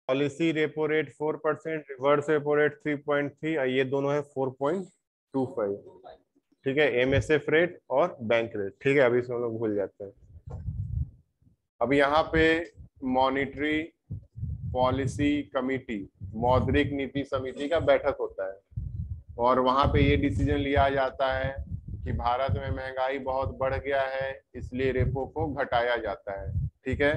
Policy repo rate 4%, reverse repo rate 3.3, ये दोनों है 4.25। ठीक है, एमएसएफ रेट और बैंक रेट। ठीक है, अभी इसमें हम लोग भूल जाते हैं। अब यहाँ पे मॉनिटरी पॉलिसी कमिटी, मौद्रिक नीति समिति का बैठक होता है और वहां पे ये डिसीजन लिया जाता है कि भारत में महंगाई बहुत बढ़ गया है, इसलिए रेपो को घटाया जाता है। ठीक है,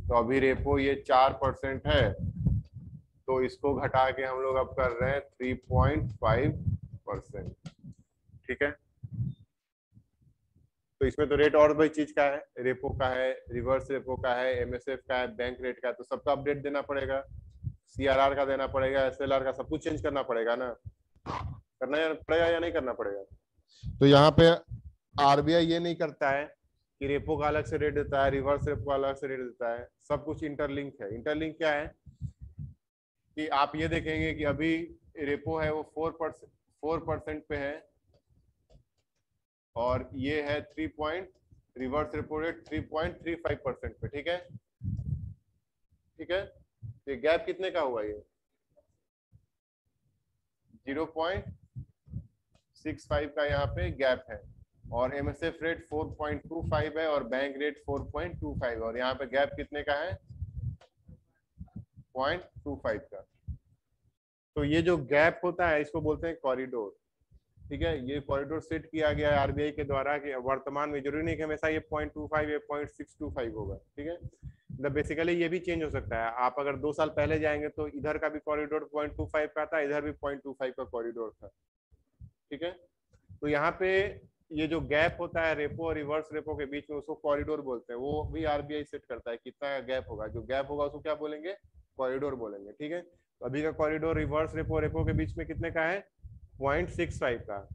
तो अभी रेपो ये 4% है, तो इसको घटा के हम लोग अब कर रहे हैं 3.5%। ठीक है, तो इसमें तो रेट और भाई चीज का है, रेपो का है, रिवर्स रेपो का है, एमएसएफ का है, बैंक रेट का है, तो सबका अपडेट देना पड़ेगा, सीआरआर का देना पड़ेगा, एसएलआर का, सब कुछ चेंज करना पड़ेगा ना। करना पड़ेगा या नहीं करना पड़ेगा? तो यहाँ पे आरबीआई ये नहीं करता है कि रेपो का अलग से रेट देता है, रिवर्स रेपो का अलग से रेट देता है, सब कुछ इंटरलिंक है। इंटरलिंक क्या है कि आप ये देखेंगे कि अभी रेपो है वो 4% पे है और ये है रिवर्स रेपो रेट 3.35% पे। ठीक है, ठीक है, ये गैप कितने का हुआ? ये 0.65 का यहाँ पे गैप है और एमएसएफ रेट 4.25 है और बैंक रेट 4.25 और यहाँ पे गैप कितने का है? 0.25 का। तो ये जो गैप होता है इसको बोलते हैं कॉरिडोर। ठीक है, ये कॉरिडोर सेट किया गया है आरबीआई के द्वारा कि वर्तमान में जरूरी नहीं कि हमेशा ये 0.25 या 0.625 होगा। ठीक है, मतलब बेसिकली ये भी चेंज हो सकता है। आप अगर 2 साल पहले जाएंगे तो इधर का भी कॉरिडोर 0.25 का था, इधर भी 0.25 का कॉरिडोर था। ठीक है, तो यहाँ पे ये जो गैप होता है रेपो और रिवर्स रेपो के बीच में, उसको कॉरिडोर बोलते हैं। वो भी आरबीआई सेट करता है कितना गैप होगा, जो गैप होगा उसको क्या बोलेंगे? कॉरिडोर बोलेंगे। ठीक है, तो अभी का कॉरिडोर रिवर्स रेपो रेपो के बीच में कितने का है? 0.65 का,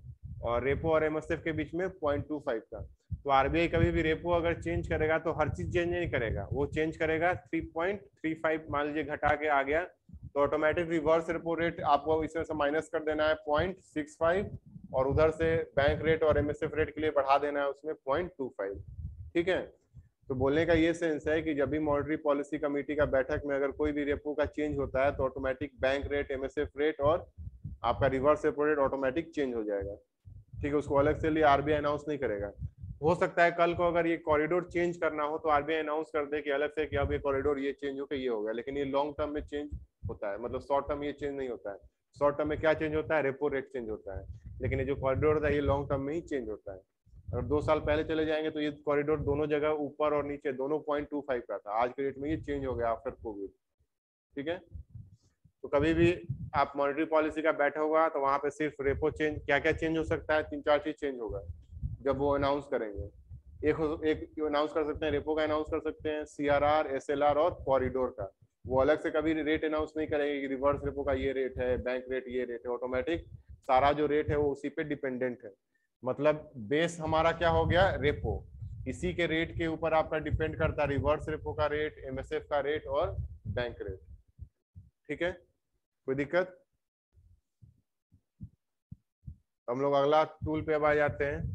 और रेपो और एमएसएफ के बीच में 0.25 का। तो आरबीआई कभी भी रेपो अगर चेंज करेगा तो हर चीज चेंज नहीं करेगा, वो चेंज करेगा 3.35 मान लीजिए घटा के आ गया, तो ऑटोमेटिक रिवर्स रेपो रेट आपको इसमें से माइनस कर देना है 0.65 और उधर से बैंक रेट और एमएसएफ रेट के लिए बढ़ा देना है उसमें 0.25। ठीक है, तो बोलने का ये सेंस है कि जब भी मॉनेटरी पॉलिसी कमेटी का बैठक में अगर कोई भी रेपो का चेंज होता है तो automatic bank rate, MSF rate और आपका reverse repo rate automatic change हो जाएगा। ठीक है, उसको अलग से लिए आरबीआई अनाउंस नहीं करेगा। हो सकता है कल को अगर ये कॉरिडोर चेंज करना हो तो आरबीआई अनाउंस कर दे कि अलग से कि अब ये कॉरिडोर ये चेंज होकर ये हो गया, लेकिन ये लॉन्ग टर्म में चेंज होता है, मतलब शॉर्ट टर्म ये चेंज नहीं होता है। शॉर्ट टर्म में क्या चेंज होता है? रेपो रेट चेंज होता है, लेकिन ये जो कॉरिडोर होता है ये लॉन्ग टर्म में ही चेंज होता है। अगर 2 साल पहले चले जाएंगे तो ये कॉरिडोर दोनों जगह ऊपर और नीचे दोनों 0.25 का था, आज के डेट में ये चेंज हो गया आफ्टर कोविड। ठीक है, तो कभी भी आप मॉनेटरी पॉलिसी का बैठा होगा तो वहां पे सिर्फ रेपो चेंज, क्या क्या चेंज हो सकता है? 3-4 चीज चेंज होगा जब वो अनाउंस करेंगे। एक अनाउंस कर सकते हैं, रेपो का अनाउंस कर सकते हैं, सीआरआर, एसएलआर और कॉरिडोर का। वो अलग से कभी रेट अनाउंस नहीं करेंगे कि रिवर्स रेपो का ये रेट है, बैंक रेट ये रेट है। ऑटोमेटिक सारा जो रेट है वो उसी पे डिपेंडेंट है। मतलब बेस हमारा क्या हो गया? रेपो। इसी के रेट के ऊपर आपका डिपेंड करता है रिवर्स रेपो का रेट, एमएसएफ का रेट और बैंक रेट। ठीक है, कोई दिक्कत? हम लोग अगला टूल पे अब आ जाते हैं।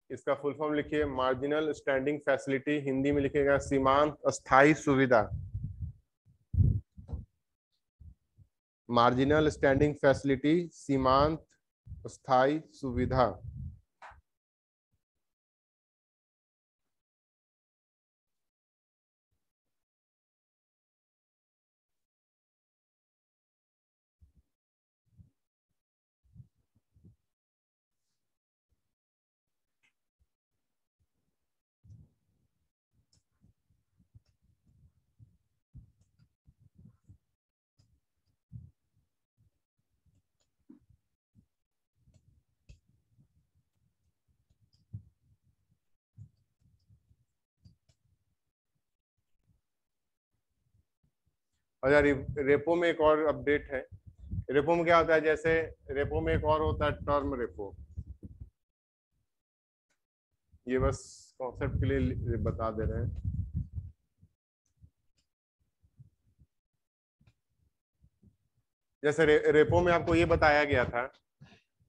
इसका फुल फॉर्म लिखिए, मार्जिनल स्टैंडिंग फैसिलिटी, हिंदी में लिखेगा सीमांत अस्थाई सुविधा। मार्जिनल स्टैंडिंग फैसिलिटी, सीमांत अस्थाई सुविधा। और यार रेपो में एक और अपडेट है। रेपो में क्या होता है, जैसे रेपो में एक और होता है टर्म रेपो। ये बस कॉन्सेप्ट के लिए बता दे रहे हैं। जैसे रेपो में आपको ये बताया गया था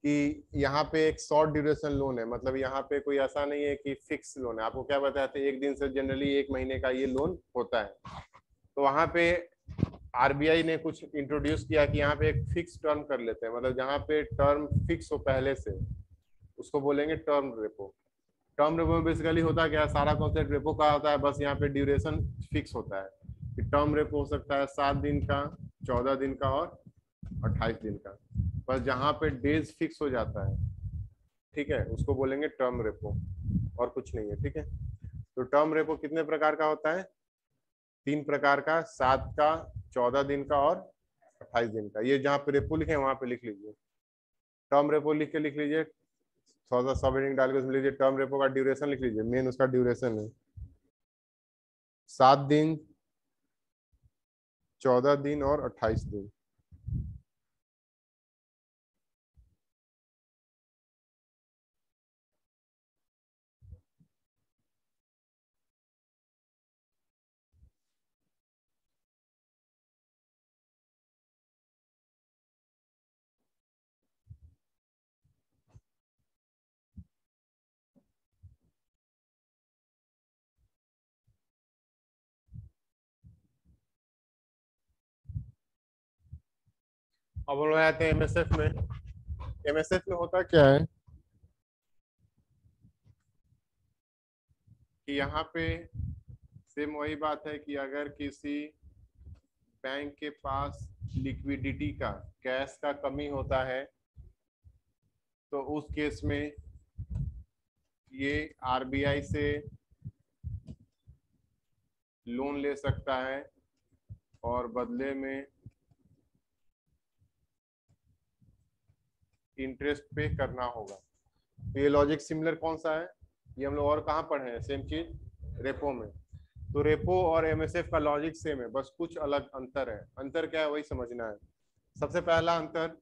कि यहाँ पे एक शॉर्ट ड्यूरेशन लोन है, मतलब यहाँ पे कोई ऐसा नहीं है कि फिक्स लोन है। आपको क्या बताया था, एक दिन से जनरली एक महीने का ये लोन होता है। तो वहां पे आरबीआई ने कुछ इंट्रोड्यूस किया कि यहाँ पे एक फिक्स टर्म कर लेते हैं, मतलब जहाँ पे टर्म फिक्स हो पहले से, उसको बोलेंगे टर्म रेपो। टर्म रेपो में बेसिकली होता क्या है, सारा कॉन्सेप्ट रेपो का होता है, बस यहाँ पे ड्यूरेशन फिक्स होता है कि टर्म रेपो हो सकता है 7 दिन का, 14 दिन का और 28 दिन का। बस जहाँ पे डेज फिक्स हो जाता है, ठीक है, उसको बोलेंगे टर्म रेपो, और कुछ नहीं है। ठीक है, तो टर्म रेपो कितने प्रकार का होता है, 3 प्रकार का, 7 का, 14 दिन का और 28 दिन का। ये जहाँ पे रेपो लिखे वहां पे लिख लीजिए, टर्म रेपो लिख लीजिए, थोड़ा सा सब हेडिंग डाल के उसमें लीजिए, टर्म रेपो का ड्यूरेशन लिख लीजिए, मेन उसका ड्यूरेशन है 7 दिन, 14 दिन और 28 दिन। अब हम लोग आते हैं एमएसएफ में। एमएसएफ में होता क्या है कि यहाँ पे सेम वही बात है कि अगर किसी बैंक के पास लिक्विडिटी का, कैश का कमी होता है, तो उस केस में ये आरबीआई से लोन ले सकता है और बदले में इंटरेस्ट पे करना होगा। तो ये लॉजिक सिमिलर कौन सा है, ये हम लोग और कहाँ पढ़े हैं, सेम चीज रेपो में। तो रेपो और एमएसएफ का लॉजिक सेम है, बस कुछ अलग अंतर है। अंतर क्या है वही समझना है। सबसे पहला अंतर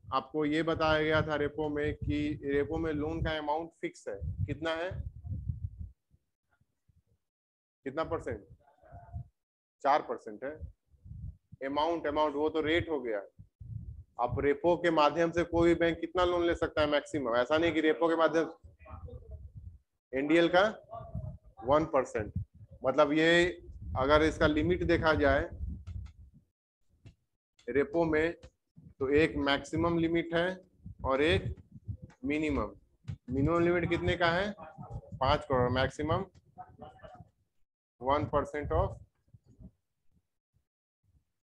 आपको ये बताया गया था रेपो में कि रेपो में लोन का अमाउंट फिक्स है। कितना है, कितना परसेंट, 4% है। अमाउंट अमाउंट वो तो रेट हो गया। आप रेपो के माध्यम से कोई बैंक कितना लोन ले सकता है मैक्सिमम, ऐसा नहीं कि रेपो के माध्यम, एनडीएल का 1%। मतलब ये अगर इसका लिमिट देखा जाए रेपो में, तो एक मैक्सिमम लिमिट है और एक मिनिमम। मिनिमम लिमिट कितने का है, 5 करोड़, मैक्सिमम 1% ऑफ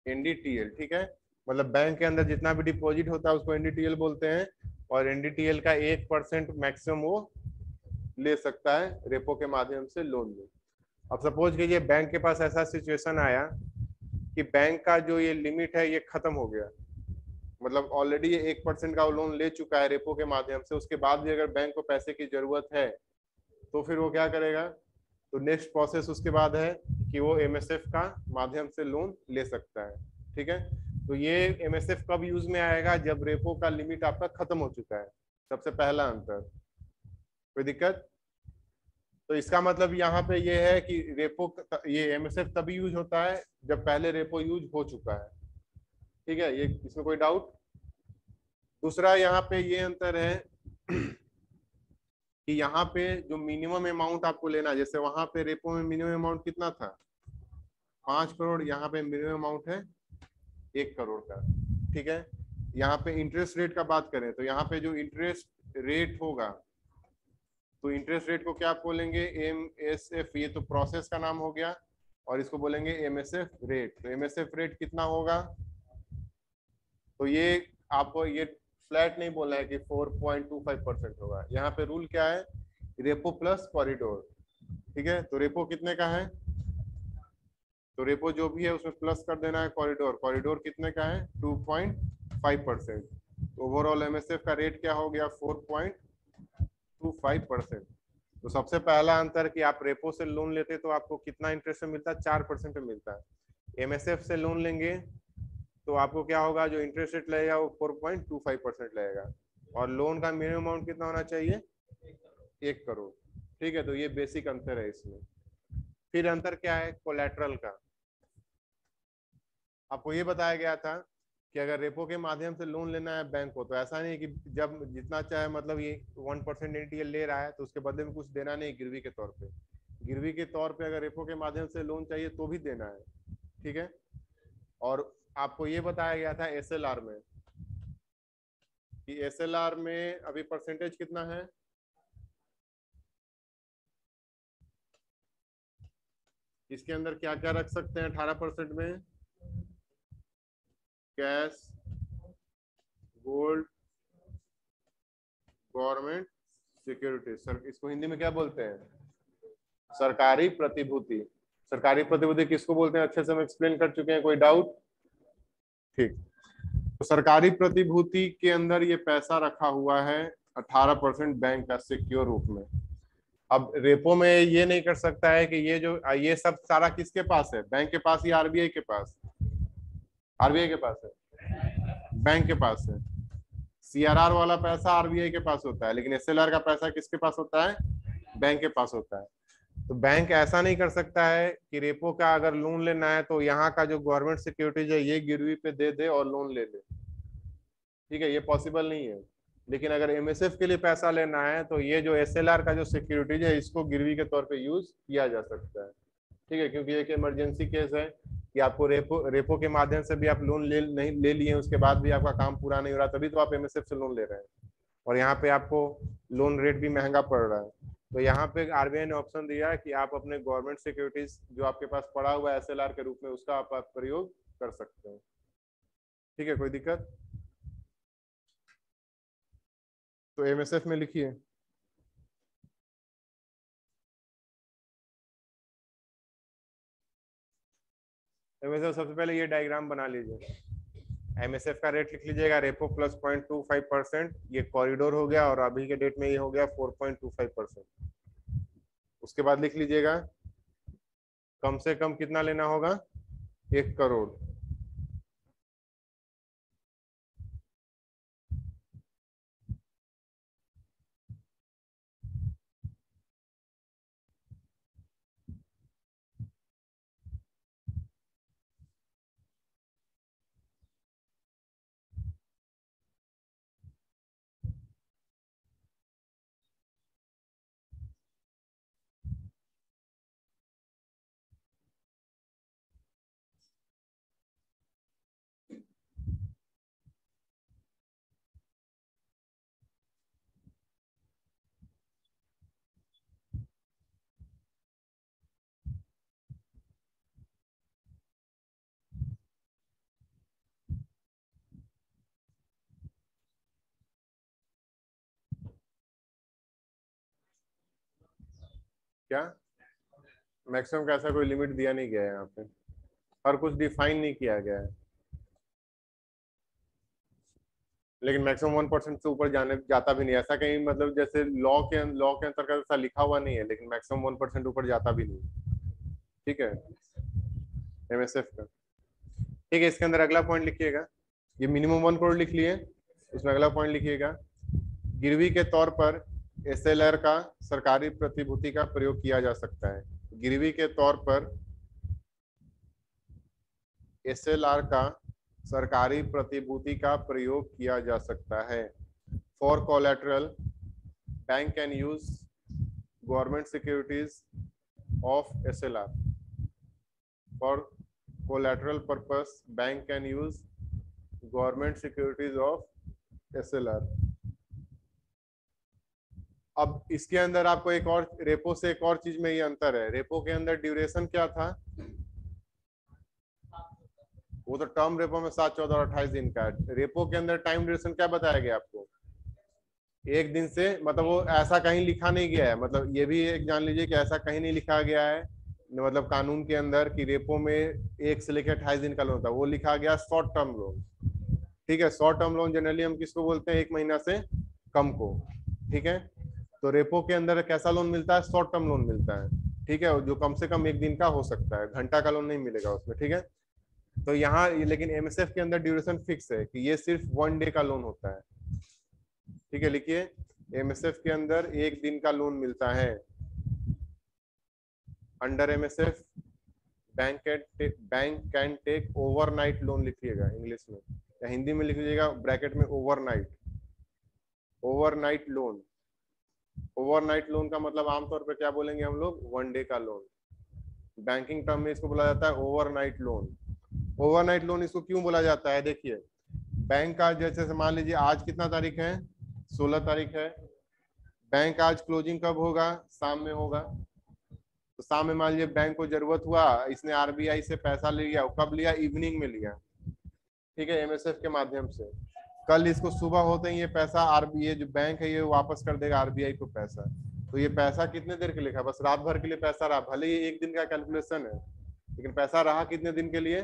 एनडीटीएल। ठीक है, मतलब बैंक के अंदर जितना भी डिपॉजिट होता है उसको एनडीटीएल बोलते हैं, और एनडीटीएल का 1% मैक्सिमम वो ले सकता है रेपो के माध्यम से लोन में। अब सपोज कीजिए बैंक के पास ऐसा सिचुएशन आया कि बैंक का जो ये लिमिट है ये खत्म हो गया, मतलब ऑलरेडी ये 1% का लोन ले चुका है रेपो के माध्यम से, उसके बाद भी अगर बैंक को पैसे की जरूरत है तो फिर वो क्या करेगा, तो नेक्स्ट प्रोसेस उसके बाद है कि वो एमएसएफ का माध्यम से लोन ले सकता है। ठीक है, तो ये एमएसएफ कब यूज में आएगा, जब रेपो का लिमिट आपका खत्म हो चुका है। सबसे पहला अंतर, कोई दिक्कत। तो इसका मतलब यहाँ पे ये है कि रेपो, ये एमएसएफ तभी यूज होता है जब पहले रेपो यूज हो चुका है। ठीक है, ये इसमें कोई डाउट। दूसरा यहाँ पे ये अंतर है कि यहाँ पे जो मिनिमम अमाउंट आपको लेना है, जैसे वहां पे रेपो में मिनिमम अमाउंट कितना था, 5 करोड़, यहाँ पे मिनिमम अमाउंट है 1 करोड़ का। ठीक है, यहाँ पे इंटरेस्ट रेट का बात करें तो यहाँ पे जो इंटरेस्ट रेट होगा, तो इंटरेस्ट रेट को क्या आप बोलेंगे, एमएसएफ। ये तो प्रोसेस का नाम हो गया, और इसको बोलेंगे एमएसएफ रेट। तो एमएसएफ रेट कितना होगा, तो ये आपको ये फ्लैट नहीं बोलना है कि 4.25% होगा। यहाँ पे रूल क्या है, रेपो प्लस कॉरिडोर। ठीक है, तो रेपो कितने का है, तो रेपो जो भी है उसमें प्लस कर देना है कॉरिडोर। कॉरिडोर कितने का है, 2.5%। ओवरऑल एमएसएफ का रेट क्या हो गया, 4.25%। तो सबसे पहला अंतर कि आप रेपो से लोन लेते तो आपको कितना इंटरेस्ट मिलता है, 4% में मिलता है। एमएसएफ से लोन लेंगे तो आपको क्या होगा, जो इंटरेस्ट रेट लगेगा वो 4.25% लगेगा, और लोन का मिनिमम अमाउंट कितना होना चाहिए, 1 करोड़। ठीक है, तो ये बेसिक अंतर है इसमें। फिर अंतर क्या है, कोलैटरल का। आपको ये बताया गया था कि अगर रेपो के माध्यम से लोन लेना है बैंक को, तो ऐसा नहीं है कि जब जितना चाहे मतलब ये 1% एनटीएल ले रहा है तो उसके बदले में कुछ देना नहीं गिरवी के तौर पे। गिरवी के तौर पे अगर रेपो के माध्यम से लोन चाहिए तो भी देना है, ठीक है। और आपको ये बताया गया था एसएलआर में कि एसएलआर में अभी परसेंटेज कितना है, इसके अंदर क्या क्या रख सकते हैं 18% में, cash, gold, government security, sir इसको हिंदी में क्या बोलते हैं, सरकारी प्रतिभूति। सरकारी प्रतिभूति किसको बोलते हैं अच्छे से हम एक्सप्लेन कर चुके हैं, कोई डाउट? ठीक। तो सरकारी प्रतिभूति के अंदर ये पैसा रखा हुआ है 18% बैंक का सिक्योर रूप में। अब रेपो में ये नहीं कर सकता है कि ये सब सारा किसके पास है, बैंक के पास या आरबीआई के पास? आरबीआई के पास है, बैंक के पास है। सीआरआर वाला पैसा आरबीआई के पास होता है, लेकिन एसएलआर का पैसा किसके पास होता है, बैंक के पास होता है। तो बैंक ऐसा नहीं कर सकता है कि रेपो का अगर लोन लेना है तो यहाँ का जो गवर्नमेंट सिक्योरिटीज है ये गिरवी पे दे दे और लोन ले ले, ठीक है, ये पॉसिबल नहीं है। लेकिन अगर एमएसएफ के लिए पैसा लेना है तो ये जो एसएलआर का जो सिक्योरिटीज है इसको गिरवी के तौर पे यूज किया जा सकता है, ठीक है, क्योंकि एक इमरजेंसी केस है कि आपको रेपो के माध्यम से भी आप लोन नहीं ले लिए, उसके बाद भी आपका काम पूरा नहीं हो रहा, तभी तो आप एमएसएफ से लोन ले रहे हैं और यहाँ पे आपको लोन रेट भी महंगा पड़ रहा है। तो यहाँ पे आरबीआई ने ऑप्शन दिया है कि आप अपने गवर्नमेंट सिक्योरिटीज जो आपके पास पड़ा हुआ है एसएलआर के रूप में उसका आप प्रयोग कर सकते हैं, ठीक है, कोई दिक्कत? तो एमएसएफ में लिखिए, एमएसएफ सबसे पहले ये डायग्राम बना लीजिए। एमएसएफ का रेट लिख लीजिएगा, रेपो प्लस 0.25%, ये कॉरिडोर हो गया और अभी के डेट में ये हो गया 4.25%। उसके बाद लिख लीजिएगा कम से कम कितना लेना होगा, 1 करोड़। क्या मैक्सिमम का ऐसा कोई लिमिट दिया नहीं गया है यहाँ पे, और कुछ डिफाइन नहीं किया गया है, लेकिन मैक्सिमम 1% से ऊपर जाने जाता भी नहीं, ऐसा कहीं मतलब जैसे लॉ के अंतर्गत ऐसा लिखा हुआ नहीं है, लेकिन मैक्सिमम 1% ऊपर जाता भी नहीं, ठीक है, एमएसएफ का। ठीक है, इसके अंदर अगला पॉइंट लिखिएगा, ये मिनिमम 1 करोड़ लिख लिए, इसमें अगला पॉइंट लिखिएगा, गिरवी के तौर पर एसएलआर का सरकारी प्रतिभूति का प्रयोग किया जा सकता है। गिरवी के तौर पर एसएलआर का सरकारी प्रतिभूति का प्रयोग किया जा सकता है। For collateral bank can use government securities of SLR. For collateral purpose bank can use government securities of SLR। अब इसके अंदर आपको एक और रेपो से एक और चीज में ये अंतर है, रेपो के अंदर ड्यूरेशन क्या था, वो तो टर्म रेपो में 7, 14 और 28 दिन का है, रेपो के अंदर टाइम ड्यूरेशन क्या बताया गया आपको, 1 दिन से, मतलब वो ऐसा कहीं लिखा नहीं गया है, मतलब ये भी एक जान लीजिए कि ऐसा कहीं नहीं लिखा गया है मतलब कानून के अंदर कि रेपो में 1 से लेकर 28 दिन का लोन था, वो लिखा गया शॉर्ट टर्म लोन, ठीक है। शॉर्ट टर्म लोन जनरली हम किसको बोलते हैं, 1 महीना से कम को, ठीक है। तो रेपो के अंदर कैसा लोन मिलता है, शॉर्ट टर्म लोन मिलता है, ठीक है, जो कम से कम 1 दिन का हो सकता है, घंटा का लोन नहीं मिलेगा उसमें, ठीक है। तो यहाँ लेकिन एमएसएफ के अंदर ड्यूरेशन फिक्स है कि ये सिर्फ 1 डे का लोन होता है, ठीक है, लिखिए एमएसएफ के अंदर 1 दिन का लोन मिलता है। Under MSF bank can take overnight loan, लिखिएगा इंग्लिश में, या हिंदी में लिख लीजिएगा ब्रैकेट में overnight. Overnight loan, overnight loan का मतलब आमतौर पर क्या बोलेंगे हम लोग, वन डे का लोन। बैंकिंग टर्म में इसको बोला जाता है ओवरनाइट लोन। ओवरनाइट लोन इसको क्यों बोला जाता है, देखिए बैंक का जैसे मान लीजिए आज कितना तारीख है, 16 तारीख है। बैंक आज क्लोजिंग कब होगा, शाम में होगा। तो शाम में मान लीजिए बैंक को जरूरत हुआ, इसने आरबीआई से पैसा ले लिया, कब लिया, इवनिंग में लिया, ठीक है, एमएसएफ के माध्यम से। कल इसको सुबह होते ही ये पैसा आरबीआई जो बैंक है ये वापस कर देगा आरबीआई को पैसा। तो ये पैसा कितने देर के लिए था, बस रात भर के लिए पैसा रहा, भले ही एक दिन का कैलकुलेशन है, लेकिन पैसा रहा कितने दिन के लिए,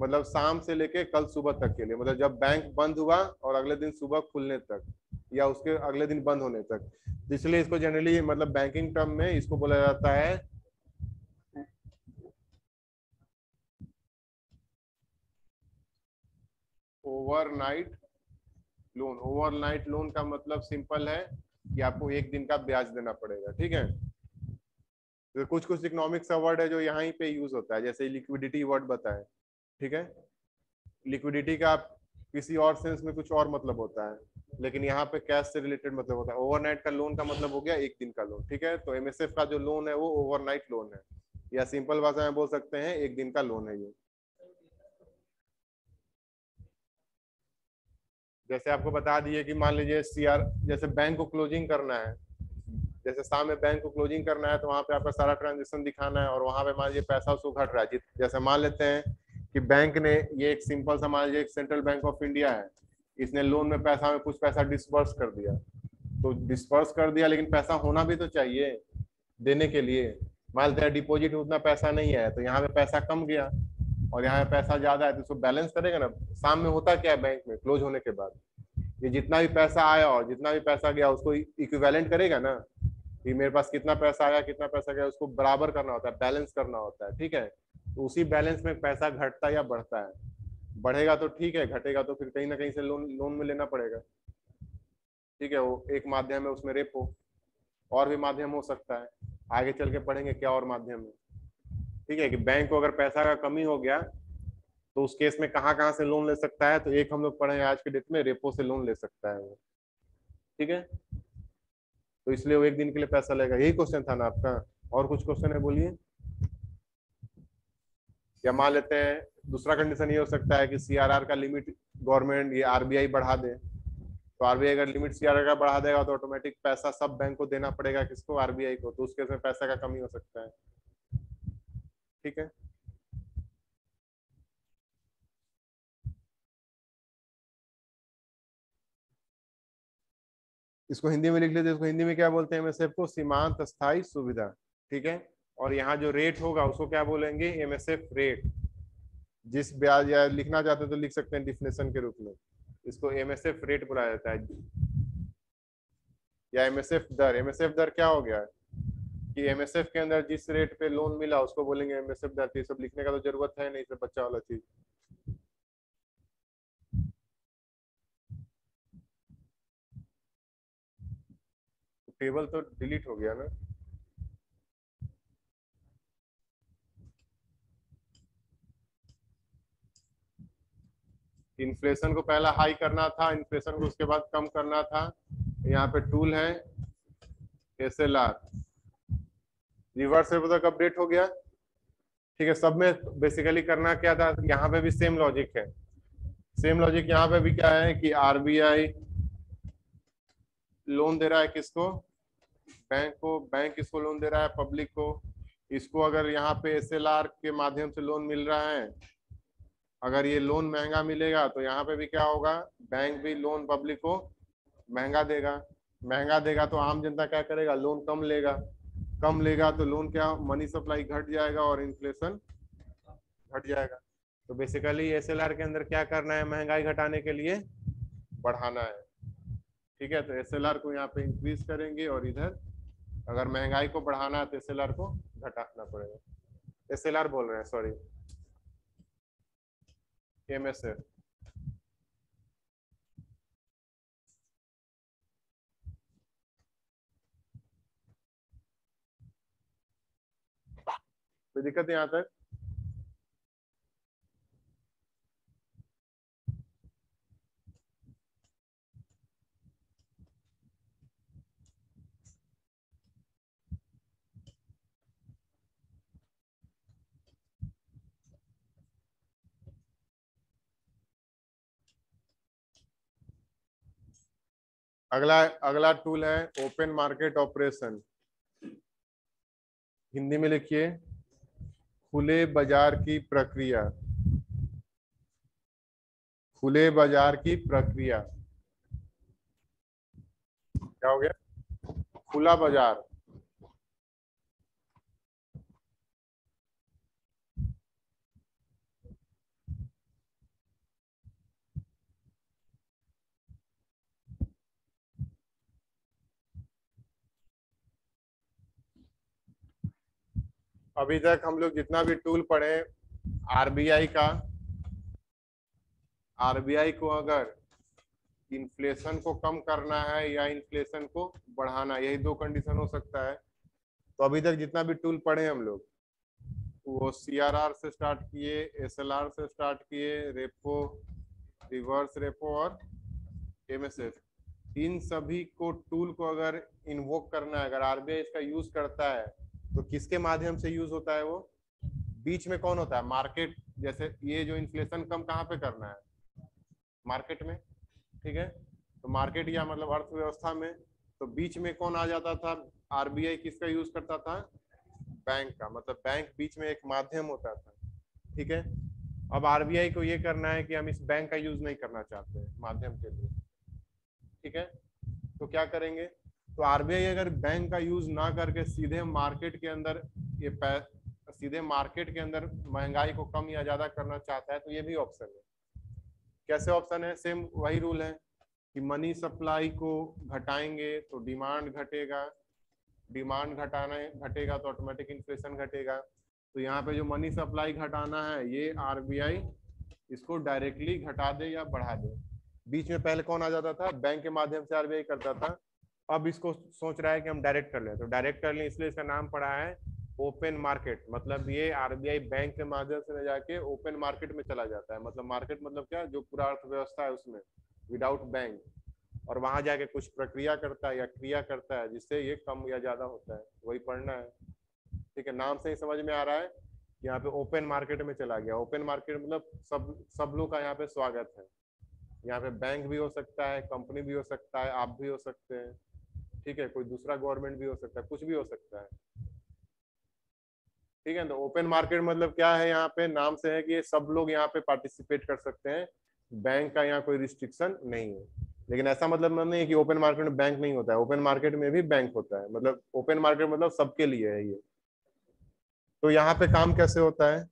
मतलब शाम से लेके कल सुबह तक के लिए, मतलब जब बैंक बंद हुआ और अगले दिन सुबह खुलने तक या उसके अगले दिन बंद होने तक। इसलिए इसको जनरली मतलब बैंकिंग टर्म में इसको बोला जाता है ओवरनाइट लोन। ओवरनाइट लोन का मतलब सिंपल है कि आपको एक दिन का ब्याज देना पड़ेगा, ठीक है। तो कुछ कुछ इकोनॉमिक्स का वर्ड है जो यहाँ पे यूज होता है, जैसे लिक्विडिटी वर्ड बताए, ठीक है। लिक्विडिटी का किसी और सेंस में कुछ और मतलब होता है, लेकिन यहाँ पे कैश से रिलेटेड मतलब होता है। ओवरनाइट का लोन का मतलब हो गया एक दिन का लोन, ठीक है। तो एमएसएफ का जो लोन है वो ओवरनाइट लोन है, या सिंपल भाषा में बोल सकते हैं एक दिन का लोन है ये। जैसे आपको बता दिए कि मान लीजिए सीआर, जैसे बैंक को क्लोजिंग करना है, जैसे शाम में बैंक को क्लोजिंग करना है तो वहां पे आपका सारा ट्रांजेक्शन दिखाना है, और वहां पे मान लीजिए पैसा उसको घट रहा है। जैसे मान लेते हैं कि बैंक ने ये एक सिंपल सा मान लीजिए एक सेंट्रल बैंक ऑफ इंडिया है, इसने लोन में पैसा में कुछ पैसा डिस्पर्स कर दिया। तो डिस्पर्स कर दिया, लेकिन पैसा होना भी तो चाहिए देने के लिए। मान लेते हैं डिपॉजिट उतना पैसा नहीं है, तो यहाँ पे पैसा कम गया और यहाँ पे पैसा ज्यादा है, तो उसको बैलेंस करेगा ना। शाम में होता क्या है बैंक में क्लोज होने के बाद, ये जितना भी पैसा आया और जितना भी पैसा गया उसको इक्विवेलेंट करेगा ना, कि मेरे पास कितना पैसा आया कितना पैसा गया, उसको बराबर करना होता है, बैलेंस करना होता है, ठीक है। तो उसी बैलेंस में पैसा घटता या बढ़ता है, बढ़ेगा तो ठीक है, घटेगा तो फिर कहीं ना कहीं से लोन लोन में लेना पड़ेगा, ठीक है। वो एक माध्यम है, उसमें रेपो, और भी माध्यम हो सकता है, आगे चल के पढ़ेंगे क्या और माध्यम है, ठीक है। कि बैंक को अगर पैसा का कमी हो गया तो उस केस में कहाँ कहाँ से लोन ले सकता है, तो एक हम लोग पढ़े आज के डेट में रेपो से लोन ले सकता है वो, ठीक है। तो इसलिए वो एक दिन के लिए पैसा लेगा, यही क्वेश्चन था ना आपका। और कुछ क्वेश्चन है बोलिए। या मान लेते हैं दूसरा कंडीशन ये हो सकता है कि सीआरआर का लिमिट गवर्नमेंट ये आरबीआई बढ़ा दे, तो आरबीआई अगर लिमिट सीआरआर का बढ़ा देगा तो ऑटोमेटिक पैसा सब बैंक को देना पड़ेगा, किसको, आरबीआई को, तो उस केस में पैसा का कमी हो सकता है, ठीक है। इसको हिंदी में लिख लेते हैं, इसको हिंदी में क्या बोलते हैं एमएसएफ को, सीमांत स्थायी सुविधा, ठीक है। और यहाँ जो रेट होगा उसको क्या बोलेंगे, एमएसएफ रेट। जिस ब्याज या लिखना चाहते हैं तो लिख सकते हैं डिफिनेशन के रूप में, इसको एमएसएफ रेट बुलाया जाता है, या एमएसएफ दर। एमएसएफ दर क्या हो गया कि एमएसएफ के अंदर जिस रेट पे लोन मिला उसको बोलेंगे एमएसएफ दर। ये सब लिखने का तो जरूरत है नहीं, सब बच्चा वाला चीज। टेबल तो डिलीट हो गया ना। इन्फ्लेशन को पहला हाई करना था, इन्फ्लेशन को उसके बाद कम करना था। यहाँ पे टूल है एसएलआर, रिवर्स रेपो तक अपडेट हो गया, ठीक है। सब में बेसिकली करना क्या था, यहाँ पे भी सेम लॉजिक है। सेम लॉजिक यहाँ पे भी क्या है कि आरबीआई लोन दे रहा है किसको, बैंक को, बैंक किसको लोन दे रहा है, पब्लिक को। इसको अगर यहाँ पे एसएलआर के माध्यम से लोन मिल रहा है, अगर ये लोन महंगा मिलेगा तो यहाँ पे भी क्या होगा, बैंक भी लोन पब्लिक को महंगा देगा। महंगा देगा तो आम जनता क्या करेगा, लोन कम लेगा। कम लेगा तो लोन क्या, मनी सप्लाई घट जाएगा और इन्फ्लेशन घट जाएगा। तो बेसिकली एसएलआर के अंदर क्या करना है, महंगाई घटाने के लिए बढ़ाना है, ठीक है। तो एसएलआर को यहाँ पे इंक्रीज करेंगे और इधर अगर महंगाई को बढ़ाना है तो एसएलआर को घटाना पड़ेगा। एसएलआर बोल रहे हैं, सॉरी, एमएसएफ। कोई दिक्कत है यहाँ तक। अगला अगला टूल है ओपन मार्केट ऑपरेशन। हिंदी में लिखिए खुले बाजार की प्रक्रिया। खुले बाजार की प्रक्रिया क्या हो गया? खुला बाजार। अभी तक हम लोग जितना भी टूल पढ़े आरबीआई का, आरबीआई को अगर इन्फ्लेशन को कम करना है या इन्फ्लेशन को बढ़ाना, यही दो कंडीशन हो सकता है। तो अभी तक जितना भी टूल पढ़े हम लोग, वो सीआरआर से स्टार्ट किए, एसएलआर से स्टार्ट किए, रेपो, रिवर्स रेपो और एमएसएफ, इन सभी को टूल को अगर इन्वोक करना है, अगर आरबीआई इसका यूज करता है तो किसके माध्यम से यूज होता है? वो बीच में कौन होता है? मार्केट। जैसे ये जो इन्फ्लेशन कम कहाँ पे करना है? मार्केट में। ठीक है, तो मार्केट या मतलब अर्थव्यवस्था में, तो बीच में कौन आ जाता था? आरबीआई किसका यूज करता था? बैंक का। मतलब बैंक बीच में एक माध्यम होता था। ठीक है, अब आरबीआई को ये करना है कि हम इस बैंक का यूज नहीं करना चाहते हैं माध्यम के लिए। ठीक है, तो क्या करेंगे? तो आरबीआई अगर बैंक का यूज ना करके सीधे मार्केट के अंदर सीधे मार्केट के अंदर महंगाई को कम या ज्यादा करना चाहता है तो ये भी ऑप्शन है। कैसे ऑप्शन है? सेम वही रूल है कि मनी सप्लाई को घटाएंगे तो डिमांड घटेगा, डिमांड घटाना घटेगा तो ऑटोमेटिक इन्फ्लेशन घटेगा। तो यहाँ पे जो मनी सप्लाई घटाना है ये आरबीआई इसको डायरेक्टली घटा दे या बढ़ा दे। बीच में पहले कौन आ जाता था? बैंक के माध्यम से आरबीआई करता था। अब इसको सोच रहा है कि हम डायरेक्ट कर लें, तो डायरेक्ट कर लें, इसलिए इसका नाम पड़ा है ओपन मार्केट। मतलब ये आरबीआई बैंक के माध्यम से न जाके ओपन मार्केट में चला जाता है। मतलब मार्केट मतलब क्या? जो पूरा अर्थव्यवस्था है उसमें विदाउट बैंक, और वहां जाके कुछ प्रक्रिया करता है या क्रिया करता है जिससे ये कम या ज्यादा होता है। वही पढ़ना है। ठीक है, नाम से ही समझ में आ रहा है कि यहाँ पे ओपन मार्केट में चला गया। ओपन मार्केट मतलब सब लोग का यहाँ पे स्वागत है। यहाँ पे बैंक भी हो सकता है, कंपनी भी हो सकता है, आप भी हो सकते हैं। ठीक है, कोई दूसरा गवर्नमेंट भी हो सकता है, कुछ भी हो सकता है। ठीक है, तो ओपन मार्केट मतलब क्या है? यहाँ पे नाम से है कि ये सब लोग यहाँ पे पार्टिसिपेट कर सकते हैं। बैंक का यहाँ कोई रिस्ट्रिक्शन नहीं है। लेकिन ऐसा मतलब नहीं है कि ओपन मार्केट में बैंक नहीं होता है। ओपन मार्केट में भी बैंक होता है। मतलब ओपन मार्केट मतलब सबके लिए है ये। तो यहाँ पे काम कैसे होता है?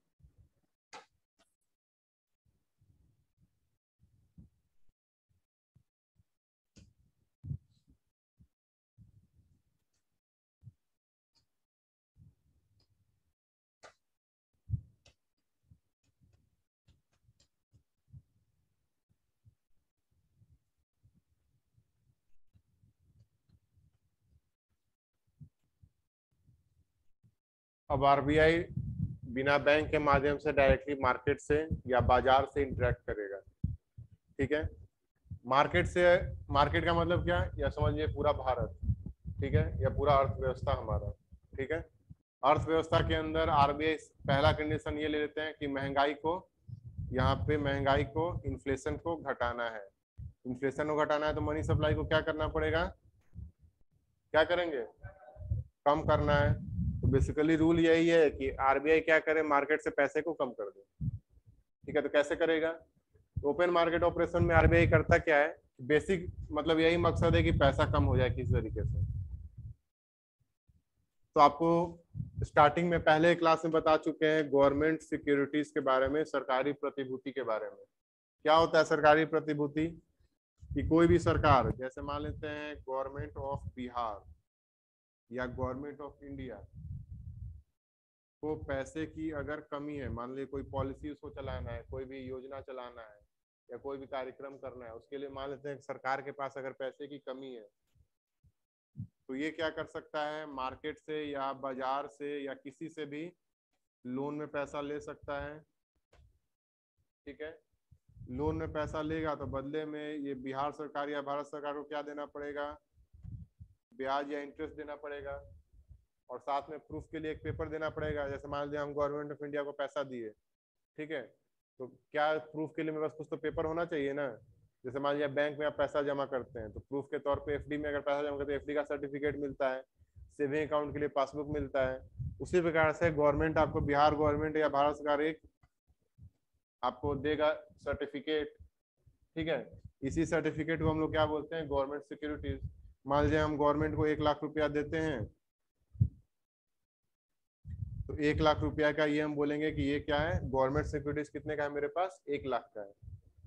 अब आरबीआई बिना बैंक के माध्यम से डायरेक्टली मार्केट से या बाजार से इंटरेक्ट करेगा। ठीक है, मार्केट से, मार्केट का मतलब क्या? या समझिए पूरा भारत। ठीक है, या पूरा अर्थव्यवस्था हमारा। ठीक है, अर्थव्यवस्था के अंदर आरबीआई पहला कंडीशन ये ले लेते हैं कि महंगाई को, यहाँ पे महंगाई को, इन्फ्लेशन को घटाना है। इन्फ्लेशन को घटाना है तो मनी सप्लाई को क्या करना पड़ेगा? क्या करेंगे? कम करना है। तो बेसिकली रूल यही है कि आरबीआई क्या करे? मार्केट से पैसे को कम कर दे। ठीक है, तो कैसे करेगा? ओपन मार्केट ऑपरेशन में आरबीआई करता क्या है? बेसिक मतलब यही मकसद है कि पैसा कम हो जाए किसी तरीके से। तो आपको स्टार्टिंग में पहले क्लास में बता चुके हैं गवर्नमेंट सिक्योरिटीज के बारे में, सरकारी प्रतिभूति के बारे में। क्या होता है सरकारी प्रतिभूति? कि कोई भी सरकार, जैसे मान लेते हैं गवर्नमेंट ऑफ बिहार या गवर्नमेंट ऑफ इंडिया को पैसे की अगर कमी है, मान लीजिए कोई पॉलिसी उसको चलाना है, कोई भी योजना चलाना है या कोई भी कार्यक्रम करना है, उसके लिए मान लेते हैं सरकार के पास अगर पैसे की कमी है तो ये क्या कर सकता है? मार्केट से या बाजार से या किसी से भी लोन में पैसा ले सकता है। ठीक है, लोन में पैसा लेगा तो बदले में ये बिहार सरकार या भारत सरकार को क्या देना पड़ेगा? ब्याज या इंटरेस्ट देना पड़ेगा। और साथ में प्रूफ के लिए एक पेपर देना पड़ेगा। जैसे मान लीजिए हम गवर्नमेंट ऑफ इंडिया को पैसा दिए, ठीक है, तो क्या प्रूफ के लिए मेरे पास कुछ तो पेपर होना चाहिए ना। जैसे मान लीजिए बैंक में आप पैसा जमा करते हैं तो प्रूफ के तौर पे एफडी में अगर पैसा जमा करते हैं एफडी का सर्टिफिकेट मिलता है, सेविंग अकाउंट के लिए पासबुक मिलता है। उसी प्रकार से गवर्नमेंट आपको, बिहार गवर्नमेंट या भारत सरकार एक आपको देगा सर्टिफिकेट, ठीक है। इसी सर्टिफिकेट को हम लोग क्या बोलते हैं, गवर्नमेंट सिक्योरिटीज। मान लीजिए हम गवर्नमेंट को 1,00,000 रुपया देते हैं, तो 1,00,000 रुपया का ये हम बोलेंगे कि ये क्या है, गवर्नमेंट सिक्योरिटीज कितने का है मेरे पास, 1,00,000 का है,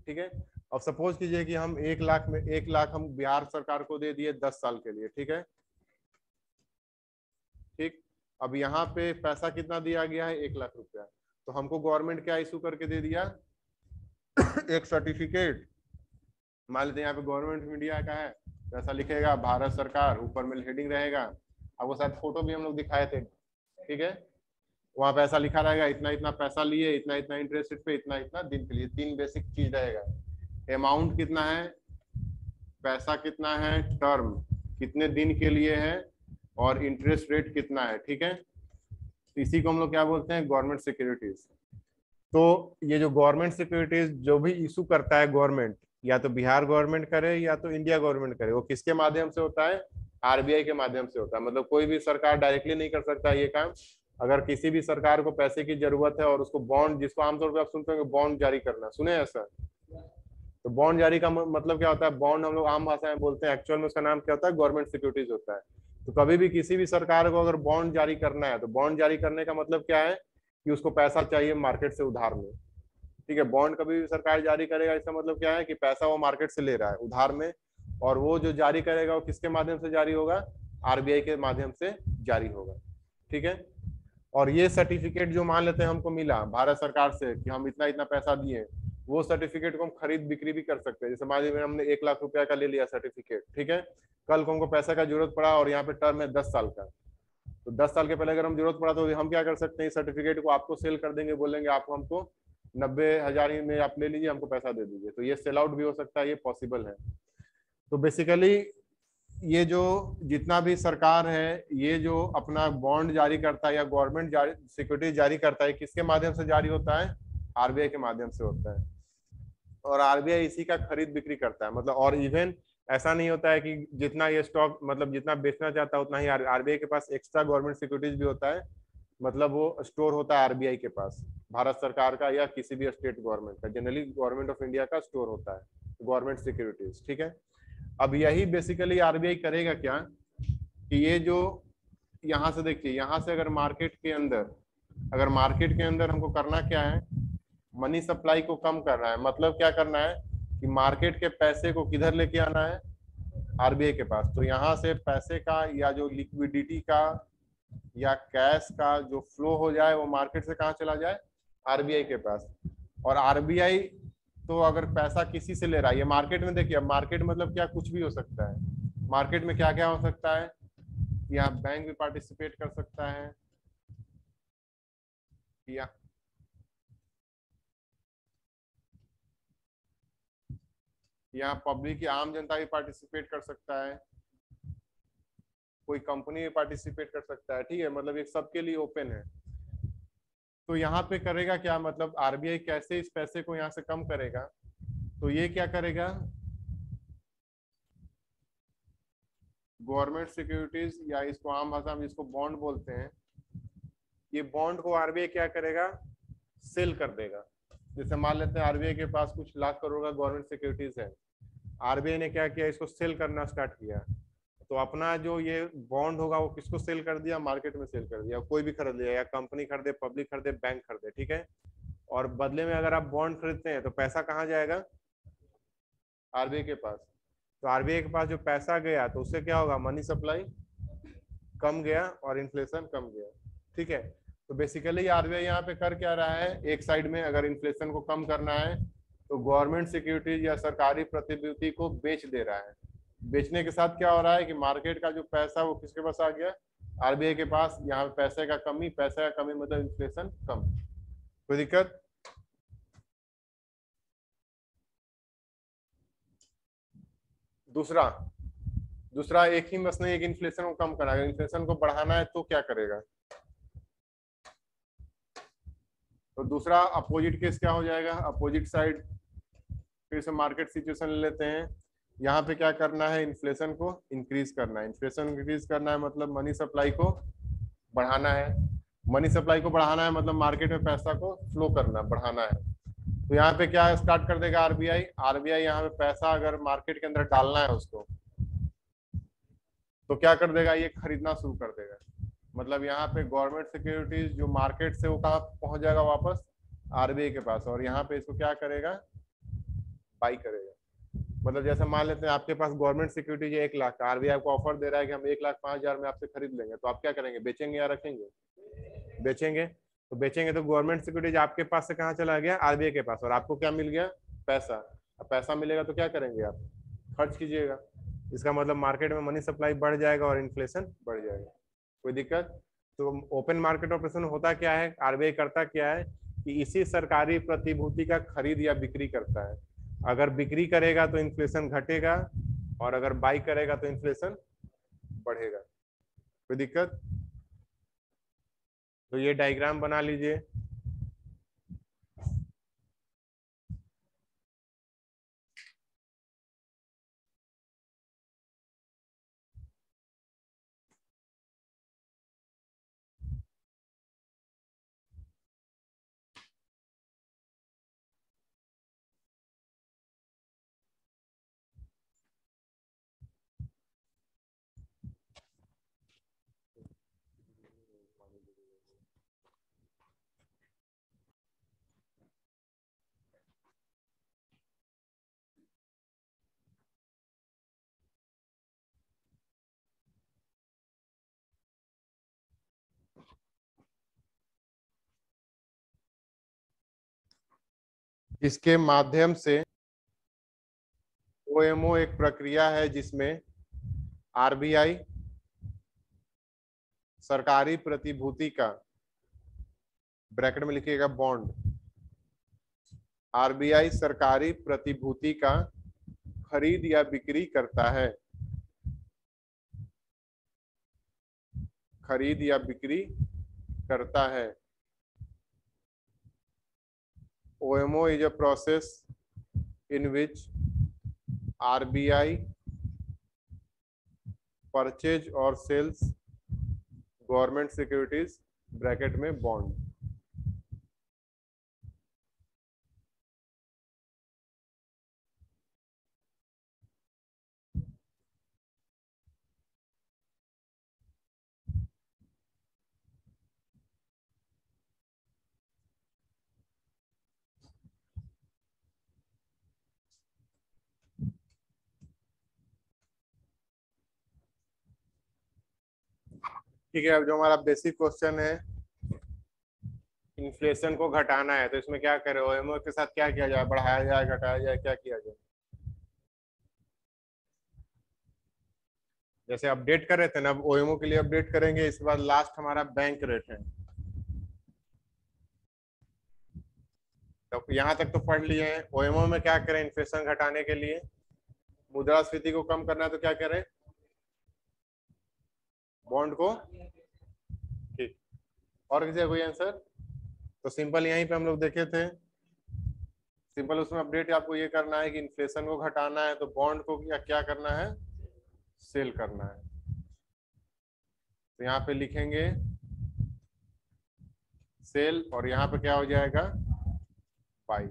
ठीक है। अब सपोज कीजिए कि हम 1,00,000 में 1,00,000 हम बिहार सरकार को दे दिए 10 साल के लिए, ठीक है, ठीक। अब यहाँ पे पैसा कितना दिया गया है, 1,00,000 रुपया। तो हमको गवर्नमेंट क्या इशू करके दे दिया एक सर्टिफिकेट। मान लेते हैं यहाँ पे गवर्नमेंट ऑफ इंडिया का है, पैसा लिखेगा भारत सरकार, ऊपर में हेडिंग रहेगा, आपको शायद फोटो भी हम लोग दिखाए थे, ठीक है। वहां पैसा लिखा रहेगा, इतना इतना पैसा लिए, इतना इतना इंटरेस्ट रेट पे, इतना इतना दिन के लिए, 3 बेसिक चीज रहेगा। अमाउंट कितना है, पैसा कितना है, टर्म कितने दिन के लिए है, और इंटरेस्ट रेट कितना है, ठीक है। इसी को हम लोग क्या बोलते हैं, गवर्नमेंट सिक्योरिटीज। तो ये जो गवर्नमेंट सिक्योरिटीज जो भी इशू करता है गवर्नमेंट, या तो बिहार गवर्नमेंट करे या तो इंडिया गवर्नमेंट करे, वो किसके माध्यम से होता है, आरबीआई के माध्यम से होता है। मतलब कोई भी सरकार डायरेक्टली नहीं कर सकता ये काम। अगर किसी भी सरकार को पैसे की जरूरत है और उसको बॉन्ड, जिसको आमतौर पर आप सुनते होंगे बॉन्ड जारी करना, सुने ऐसा, तो बॉन्ड जारी का मतलब क्या होता है, बॉन्ड हम लोग आम भाषा में बोलते हैं, एक्चुअल में उसका नाम क्या होता है, गवर्नमेंट सिक्योरिटीज होता है। तो कभी भी किसी भी सरकार को अगर बॉन्ड जारी करना है, तो बॉन्ड जारी करने का मतलब क्या है कि उसको पैसा चाहिए मार्केट से उधार में, ठीक है। बॉन्ड कभी भी सरकार जारी करेगा, इसका मतलब क्या है कि पैसा वो मार्केट से ले रहा है उधार में, और वो जो जारी करेगा वो किसके माध्यम से जारी होगा, आरबीआई के माध्यम से जारी होगा, ठीक है। और ये सर्टिफिकेट जो मान लेते हैं हमको मिला भारत सरकार से कि हम इतना इतना पैसा दिए, वो सर्टिफिकेट को हम खरीद बिक्री भी कर सकते हैं। जैसे मान लीजिए हमने 1,00,000 रुपया का ले लिया सर्टिफिकेट, ठीक है, कल को हमको पैसा का जरूरत पड़ा और यहाँ पे टर्म है 10 साल का, तो 10 साल के पहले अगर हम जरूरत पड़ा तो हम क्या कर सकते हैं, सर्टिफिकेट को आपको सेल कर देंगे, बोलेंगे आपको हमको 90,000 में आप ले लीजिए, हमको पैसा दे दीजिए। तो ये सेल आउट भी हो सकता है, ये पॉसिबल है। तो बेसिकली ये जो जितना भी सरकार है, ये जो अपना बॉन्ड जारी करता है या गवर्नमेंट जारी सिक्योरिटी जारी करता है, किसके माध्यम से जारी होता है, आरबीआई के माध्यम से होता है। और आरबीआई इसी का खरीद बिक्री करता है। मतलब और इवन ऐसा नहीं होता है कि जितना ये स्टॉक, मतलब जितना बेचना चाहता है उतना ही, आरबीआई के पास एक्स्ट्रा गवर्नमेंट सिक्योरिटीज भी होता है। मतलब वो स्टोर होता है आरबीआई के पास, भारत सरकार का या किसी भी स्टेट गवर्नमेंट का, जनरली गवर्नमेंट ऑफ इंडिया का स्टोर होता है गवर्नमेंट सिक्योरिटीज, ठीक है। अब यही बेसिकली आरबीआई करेगा क्या कि ये जो यहाँ से देखिए, यहाँ से अगर मार्केट के अंदर, अगर मार्केट के अंदर हमको करना क्या है, मनी सप्लाई को कम करना है। मतलब क्या करना है कि मार्केट के पैसे को किधर लेके आना है, आरबीआई के पास। तो यहाँ से पैसे का या जो लिक्विडिटी का या कैश का जो फ्लो हो जाए, वो मार्केट से कहाँ चला जाए, आरबीआई के पास। और आरबीआई तो अगर पैसा किसी से ले रहा है, ये मार्केट में देखिए, मार्केट मतलब क्या, कुछ भी हो सकता है। मार्केट में क्या क्या हो सकता है, यहाँ बैंक भी पार्टिसिपेट कर सकता है, या यहाँ पब्लिक या आम जनता भी पार्टिसिपेट कर सकता है, कोई कंपनी भी पार्टिसिपेट कर सकता है, ठीक है। मतलब ये सबके लिए ओपन है। तो यहाँ पे करेगा क्या, मतलब आरबीआई कैसे इस पैसे को यहाँ से कम करेगा, तो ये क्या करेगा, गवर्नमेंट सिक्योरिटीज या इसको आम भाषा में जिसको बॉन्ड बोलते हैं, ये बॉन्ड को आरबीआई क्या करेगा, सेल कर देगा। जैसे मान लेते हैं आरबीआई के पास कुछ लाख करोड़ का गवर्नमेंट सिक्योरिटीज है, आरबीआई ने क्या किया, इसको सेल करना स्टार्ट किया। तो अपना जो ये बॉन्ड होगा वो किसको सेल कर दिया, मार्केट में सेल कर दिया, कोई भी खरीद लिया, या कंपनी खरीदे, पब्लिक खरीदे, बैंक खरीदे, ठीक है। और बदले में अगर आप बॉन्ड खरीदते हैं तो पैसा कहाँ जाएगा, आरबीआई के पास। तो आरबीआई के पास जो पैसा गया तो उससे क्या होगा, मनी सप्लाई कम गया और इन्फ्लेशन कम गया, ठीक है। तो बेसिकली आरबीआई यहाँ पे कर क्या रहा है, एक साइड में अगर इन्फ्लेशन को कम करना है तो गवर्नमेंट सिक्योरिटीज या सरकारी प्रतिभूति को बेच दे रहा है। बेचने के साथ क्या हो रहा है कि मार्केट का जो पैसा वो किसके पास आ गया, आरबीआई के पास। यहाँ पे पैसे का कमी मतलब इन्फ्लेशन कम। कोई दिक्कत, दूसरा दूसरा एक ही बस नहीं, एक इन्फ्लेशन को कम कराएगा, इन्फ्लेशन को बढ़ाना है तो क्या करेगा, तो दूसरा अपोजिट केस क्या हो जाएगा, अपोजिट साइड फिर से मार्केट सिचुएशन ले लेते हैं। यहाँ पे क्या करना है, इन्फ्लेशन को इंक्रीज करना है। इन्फ्लेशन इंक्रीज करना है मतलब मनी सप्लाई को बढ़ाना है। मनी सप्लाई को बढ़ाना है मतलब मार्केट में पैसा को फ्लो करना बढ़ाना है। तो यहाँ पे क्या स्टार्ट कर देगा आरबीआई। आरबीआई यहाँ पे पैसा अगर मार्केट के अंदर डालना है उसको, तो क्या कर देगा, ये खरीदना शुरू कर देगा। मतलब यहाँ पे गवर्नमेंट सिक्योरिटीज जो मार्केट से वो कहाँ पहुंच जाएगा, वापस आरबीआई के पास, और यहाँ पे इसको क्या करेगा, बाई करेगा। मतलब जैसे मान लेते हैं आपके पास गवर्नमेंट सिक्योरिटीज 1 लाख का, आरबीआई आपको ऑफर दे रहा है कि हम 1,05,000 में आपसे खरीद लेंगे, तो आप क्या करेंगे, बेचेंगे या रखेंगे, बेचेंगे। तो बेचेंगे तो गवर्नमेंट सिक्योरिटीज आपके पास से कहाँ चला गया, आरबीआई के पास, और आपको क्या मिल गया, पैसा। अब पैसा मिलेगा तो क्या करेंगे आप, खर्च कीजिएगा। इसका मतलब मार्केट में मनी सप्लाई बढ़ जाएगा और इन्फ्लेशन बढ़ जाएगा। कोई दिक्कत। तो ओपन मार्केट ऑपरेशन होता क्या है, आरबीआई करता क्या है कि इसी सरकारी प्रतिभूति का खरीद या बिक्री करता है। अगर बिक्री करेगा तो इन्फ्लेशन घटेगा, और अगर बाई करेगा तो इन्फ्लेशन बढ़ेगा। कोई दिक्कत। तो ये डायग्राम बना लीजिए। इसके माध्यम से ओएमओ एक प्रक्रिया है जिसमें आरबीआई सरकारी प्रतिभूति का, ब्रैकेट में लिखिएगा बॉन्ड, आरबीआई सरकारी प्रतिभूति का खरीद या बिक्री करता है, खरीद या बिक्री करता है। OMO is a process in which RBI purchase or sells government securities, bracket में बॉन्ड। ठीक है, अब जो हमारा बेसिक क्वेश्चन है, इन्फ्लेशन को घटाना है, तो इसमें क्या करें, ओएमओ के साथ क्या किया जाए, बढ़ाया जाए, घटाया जाए, क्या किया जाए। जैसे अपडेट कर रहे थे ना, अब ओएमओ के लिए अपडेट करेंगे। इसके बाद लास्ट हमारा बैंक रेट है। तो यहाँ तक तो पढ़ लिए हैं। ओएमओ में क्या करें, इन्फ्लेशन घटाने के लिए, मुद्रास्फीति को कम करना है, तो क्या करें, बॉन्ड को। ठीक। और किसी का कोई आंसर। तो सिंपल यहीं पे हम लोग देखे थे। सिंपल उसमें अपडेट आपको ये करना है कि इन्फ्लेशन को घटाना है, तो बॉन्ड को क्या क्या करना है, सेल करना है। तो यहाँ पे लिखेंगे सेल, और यहाँ पे क्या हो जाएगा, बाई।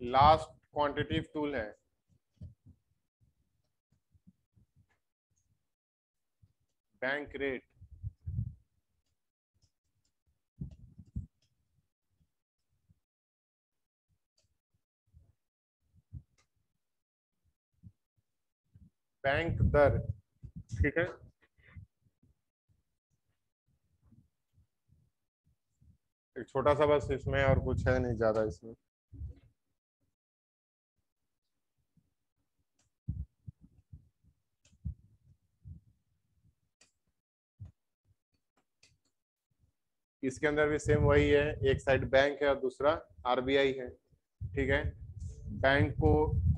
लास्ट क्वांटिटेटिव टूल है बैंक रेट। बैंक दर। ठीक है, एक छोटा सा बस इसमें, और कुछ है नहीं ज्यादा इसमें। इसके अंदर भी सेम वही है, एक साइड बैंक है और दूसरा आरबीआई है। ठीक है, बैंक को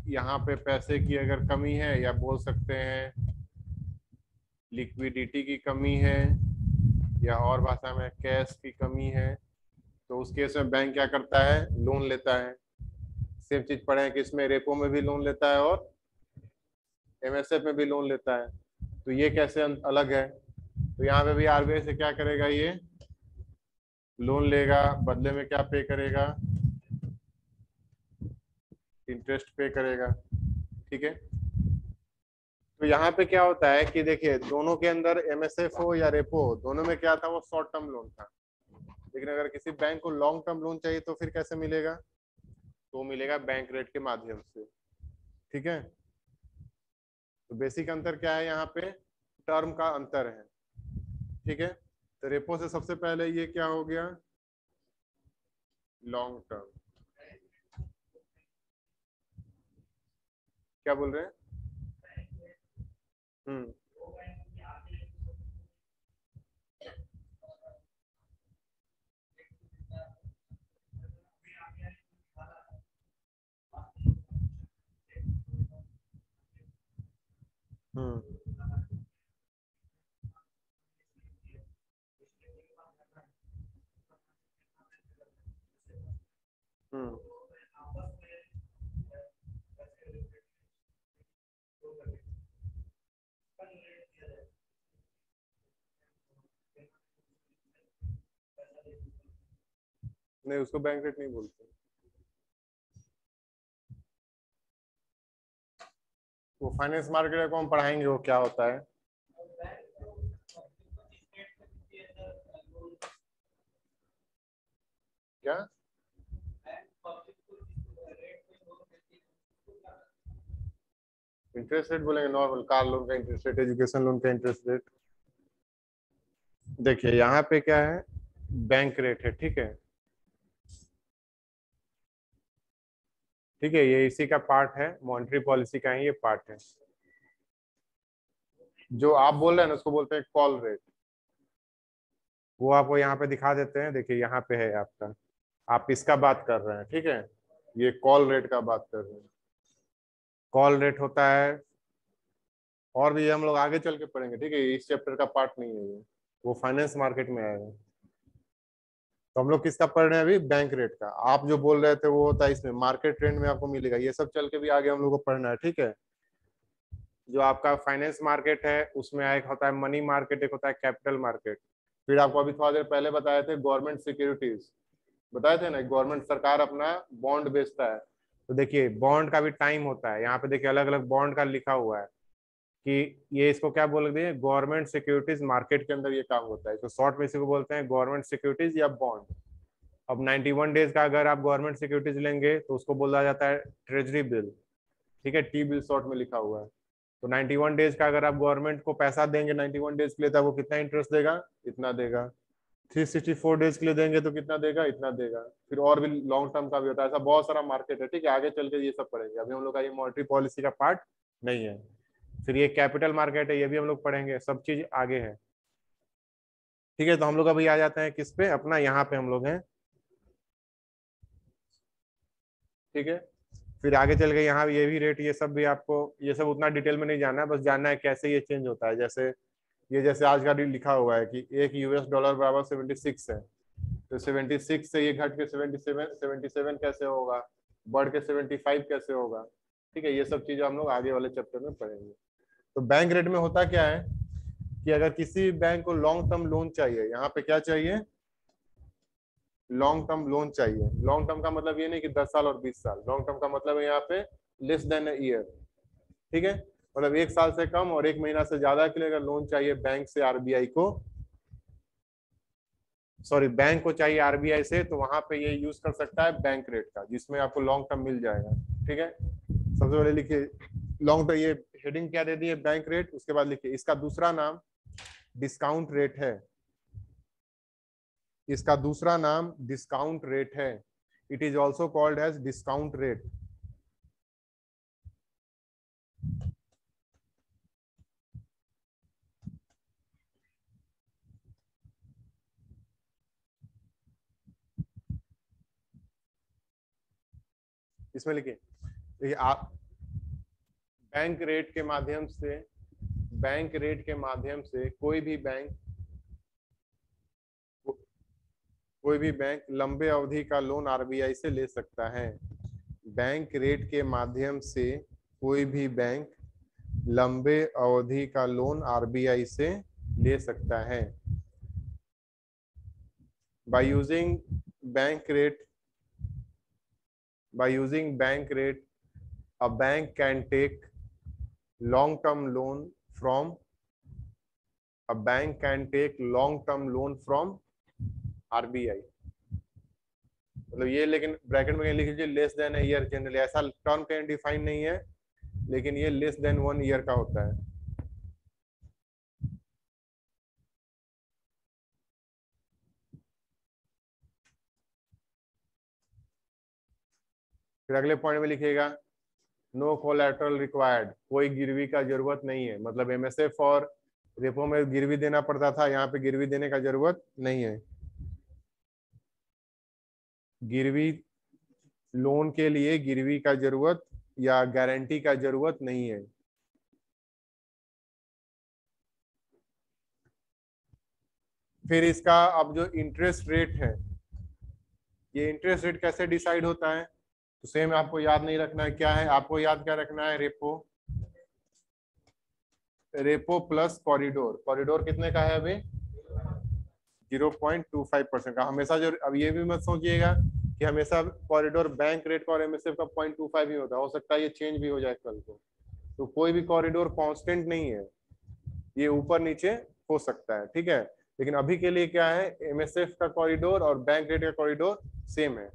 यहाँ पे पैसे की अगर कमी है या बोल सकते हैं लिक्विडिटी की कमी है या और भाषा में कैश की कमी है, तो उस केस में बैंक क्या करता है, लोन लेता है। सेम चीज पढ़े हैं कि इसमें रेपो में भी लोन लेता है और एमएसएफ में भी लोन लेता है। तो ये कैसे अलग है, तो यहाँ पे भी आरबीआई से क्या करेगा, ये लोन लेगा, बदले में क्या पे करेगा, इंटरेस्ट पे करेगा। ठीक है, तो यहाँ पे क्या होता है कि देखिए दोनों के अंदर एमएसएफ हो या रेपो हो, दोनों में क्या था, वो शॉर्ट टर्म लोन था। लेकिन अगर किसी बैंक को लॉन्ग टर्म लोन चाहिए तो फिर कैसे मिलेगा, तो मिलेगा बैंक रेट के माध्यम से। ठीक है, तो बेसिक अंतर क्या है, यहाँ पे टर्म का अंतर है। ठीक है, तो रेपो से सबसे पहले ये क्या हो गया, लॉन्ग टर्म। क्या बोल रहे हैं? हम्म, हम्म, हम्म। नहीं, उसको बैंक रेट नहीं बोलते, वो फाइनेंस मार्केट को हम पढ़ाएंगे वो क्या होता है। क्या इंटरेस्ट रेट बोलेंगे, नॉर्मल कार लोन का इंटरेस्ट रेट, एजुकेशन लोन का इंटरेस्ट रेट। देखिए यहाँ पे क्या है, बैंक रेट है। ठीक है, ठीक है, ये इसी का पार्ट है, मॉनेटरी पॉलिसी का ही ये पार्ट है। जो आप बोल रहे हैं ना उसको बोलते हैं कॉल रेट। वो आपको यहाँ पे दिखा देते हैं, देखिए यहाँ पे है आपका, आप इसका बात कर रहे हैं। ठीक है, ये कॉल रेट का बात कर रहे हैं। कॉल रेट होता है, और भी हम लोग आगे चल के पढ़ेंगे। ठीक है, इस चैप्टर का पार्ट नहीं है ये, वो फाइनेंस मार्केट में आएगा। तो हम लोग किसका पढ़ रहे हैं अभी, बैंक रेट का। आप जो बोल रहे थे वो होता है इसमें मार्केट ट्रेंड में आपको मिलेगा, ये सब चल के भी आगे हम लोग को पढ़ना है। ठीक है, जो आपका फाइनेंस मार्केट है उसमें एक होता है मनी मार्केट, एक होता है कैपिटल मार्केट। फिर आपको अभी थोड़ा देर पहले बताए थे गवर्नमेंट सिक्योरिटीज, बताए थे ना, गवर्नमेंट सरकार अपना बॉन्ड बेचता है। तो देखिए बॉन्ड का भी टाइम होता है, यहाँ पे देखिए अलग अलग बॉन्ड का लिखा हुआ है कि ये इसको क्या बोल दिए, गवर्नमेंट सिक्योरिटीज मार्केट के अंदर ये काम होता है। तो शॉर्ट में इसी को बोलते हैं गवर्नमेंट सिक्योरिटीज या बॉन्ड। अब 91 डेज का अगर आप गवर्नमेंट सिक्योरिटीज लेंगे तो उसको बोला जाता है ट्रेजरी बिल। ठीक है, टी बिल शॉर्ट में लिखा हुआ है। तो 91 डेज का अगर आप गवर्नमेंट को पैसा देंगे 91 डेज के लिए, तो वो कितना इंटरेस्ट देगा, इतना देगा। 364 डेज के लिए देंगे तो कितना देगा, इतना देगा। फिर और भी लॉन्ग टर्म का भी होता है, ऐसा बहुत सारा मार्केट है। ठीक है, आगे चल के ये सब पढ़ेंगे, अभी हम लोग का ये मॉनेटरी पॉलिसी का पार्ट नहीं है। फिर ये कैपिटल मार्केट है, ये भी हम लोग पढ़ेंगे, सब चीज आगे है। ठीक है, तो हम लोग अभी आ जाते हैं किस पे, अपना यहाँ पे हम लोग हैं। ठीक है, फिर आगे चल के यहाँ ये भी रेट, ये सब भी आपको, ये सब उतना डिटेल में नहीं जानना है, बस जानना है कैसे ये चेंज होता है। जैसे ये, जैसे आज का लिखा हुआ है कि एक यूएस डॉलर बराबर 76 है, तो 76 से ये घट के 77, 77 कैसे होगा, बढ़ के 75 कैसे होगा। ठीक है, ये सब चीजें हम लोग आगे वाले चैप्टर में पढ़ेंगे। तो बैंक रेट में होता क्या है कि अगर किसी बैंक को लॉन्ग टर्म लोन चाहिए, यहाँ पे क्या चाहिए, लॉन्ग टर्म लोन चाहिए। लॉन्ग टर्म का मतलब ये नहीं कि 10 साल और 20 साल, लॉन्ग टर्म का मतलब है यहाँ पे लेस देन अ ईयर। ठीक है, मतलब 1 साल से कम और 1 महीना से ज्यादा के लिए अगर लोन चाहिए बैंक से आरबीआई को, सॉरी बैंक को चाहिए आरबीआई से, तो वहां पे ये यूज कर सकता है बैंक रेट का, जिसमें आपको लॉन्ग टर्म मिल जाएगा। ठीक है, सबसे पहले लिखिए लॉन्ग टर्म, ये हेडिंग क्या दे दी है, बैंक रेट। उसके बाद लिखिए इसका दूसरा नाम डिस्काउंट रेट है, इसका दूसरा नाम डिस्काउंट रेट है। It is also called as discount rate. इसमें लिखिए, देखिए आप बैंक रेट के माध्यम से, बैंक रेट के माध्यम से कोई भी बैंक, कोई भी बैंक लंबे अवधि का लोन आरबीआई से ले सकता है। बैंक रेट के माध्यम से कोई भी बैंक लंबे अवधि का लोन आरबीआई से ले सकता है। by using bank rate, by using bank rate, a bank can take long term loan from, a bank can take long term loan from RBI. मतलब ये, लेकिन ब्रैकेट में लिख लीजिए less than a year, generally ऐसा term कहीं define नहीं है, लेकिन ये लेस देन 1 ईयर का होता है। फिर अगले पॉइंट में लिखिएगा नो कोलैटरल रिक्वायर्ड, कोई गिरवी का जरूरत नहीं है। मतलब एमएसएफ और रेपो में गिरवी देना पड़ता था, यहाँ पे गिरवी देने का जरूरत नहीं है। गिरवी, लोन के लिए गिरवी का जरूरत या गारंटी का जरूरत नहीं है। फिर इसका अब जो इंटरेस्ट रेट है, ये इंटरेस्ट रेट कैसे डिसाइड होता है, तो सेम आपको याद नहीं रखना है। क्या है आपको याद, क्या रखना है, repo, repo plus corridor. Corridor कितने का है अभी, 0.25% का। हमेशा जो, अब ये भी मत सोचिएगा कि हमेशा कॉरिडोर बैंक रेट का और एमएसएफ का 0.25 ही होता है, हो सकता है ये चेंज भी हो जाए कल को। तो कोई भी कॉरिडोर कांस्टेंट नहीं है, ये ऊपर नीचे हो सकता है, ठीक है। लेकिन अभी के लिए क्या है, एमएसएफ का कॉरिडोर और बैंक रेट का कॉरिडोर सेम है।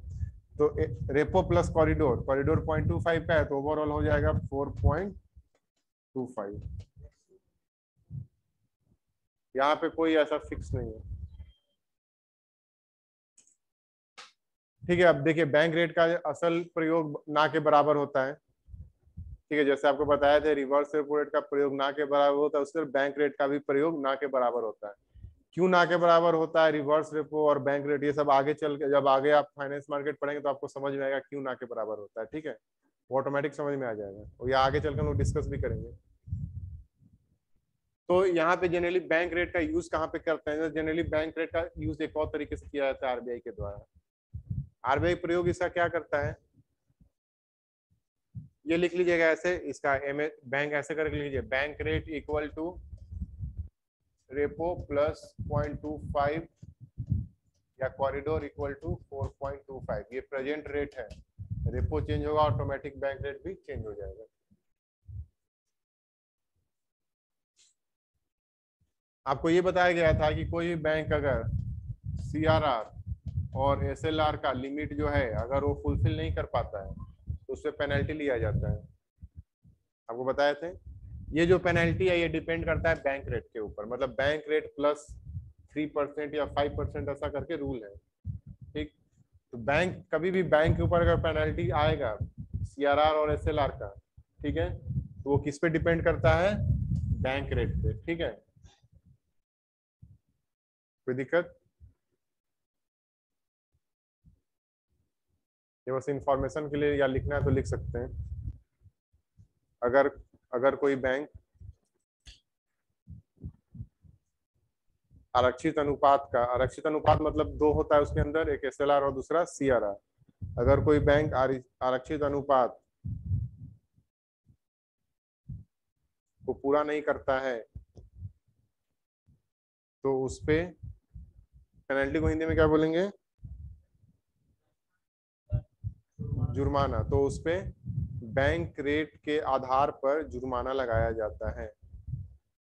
तो रेपो प्लस कॉरिडोर, कॉरिडोर 0.25 का है तो ओवरऑल हो जाएगा 4.25। यहाँ पे कोई ऐसा फिक्स नहीं है, ठीक है। अब देखिए बैंक रेट का असल प्रयोग ना के बराबर होता है, ठीक है। जैसे आपको बताया था रिवर्स रेपो रेट का प्रयोग ना के बराबर होता है, उससे बैंक रेट का भी प्रयोग ना के बराबर होता है। क्यों ना के बराबर होता है रिवर्स रेपो और बैंक रेट, ये सब आगे चल के, जब आगे आप फाइनेंस मार्केट पढ़ेंगे तो आपको समझ में आएगा क्यों ना के बराबर होता है, ठीक है। वो ऑटोमेटिक समझ में आ जाएगा और ये आगे चलकर हम लोग डिस्कस भी करेंगे। तो यहाँ पे जनरली बैंक रेट का यूज कहाँ पे करते हैं, जनरली बैंक रेट का यूज एक और तरीके से किया जाता है आरबीआई के द्वारा। आरबीआई प्रयोग इसका क्या करता है, ये लिख लीजिएगा ऐसे, इसका बैंक ऐसे करके लीजिए, bank rate equal to repo plus 0.25 या कॉरिडोर इक्वल टू 4.25। ये प्रेजेंट रेट है, रेपो चेंज होगा ऑटोमेटिक बैंक रेट भी चेंज हो जाएगा। आपको ये बताया गया था कि कोई भी बैंक अगर सीआरआर और एसएलआर का लिमिट जो है अगर वो फुलफिल नहीं कर पाता है तो उससे पेनल्टी लिया जाता है, आपको बताए थे। ये जो पेनल्टी है ये डिपेंड करता है बैंक रेट के ऊपर, मतलब बैंक रेट प्लस 3% या 5% ऐसा करके रूल है, ठीक। तो बैंक, कभी भी बैंक के ऊपर अगर पेनल्टी आएगा सीआरआर और एसएलआर का, ठीक है, तो वो किस पे डिपेंड करता है, बैंक रेट पे, ठीक है। कोई दिक्कत, ये बस इंफॉर्मेशन के लिए, या लिखना है तो लिख सकते हैं। अगर अगर कोई बैंक आरक्षित अनुपात का, आरक्षित अनुपात मतलब दो होता है उसके अंदर, एक एसएलआर और दूसरा सीआरआर। अगर कोई बैंक आरक्षित अनुपात को पूरा नहीं करता है तो उस पे पेनल्टी को हिंदी में क्या बोलेंगे, जुर्माना। तो उस पे बैंक रेट के आधार पर जुर्माना लगाया जाता है।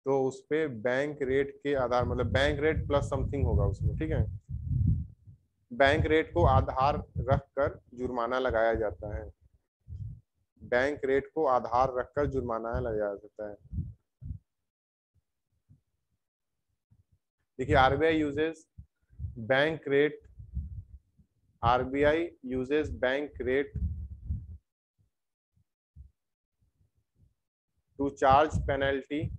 तो उस पे बैंक रेट के आधार, मतलब बैंक रेट प्लस समथिंग होगा उसमें, ठीक है। बैंक रेट को आधार रखकर जुर्माना लगाया जाता है, बैंक रेट को आधार रखकर जुर्माना लगाया जाता है। देखिए RBI uses bank rate, RBI uses bank rate to charge penalty,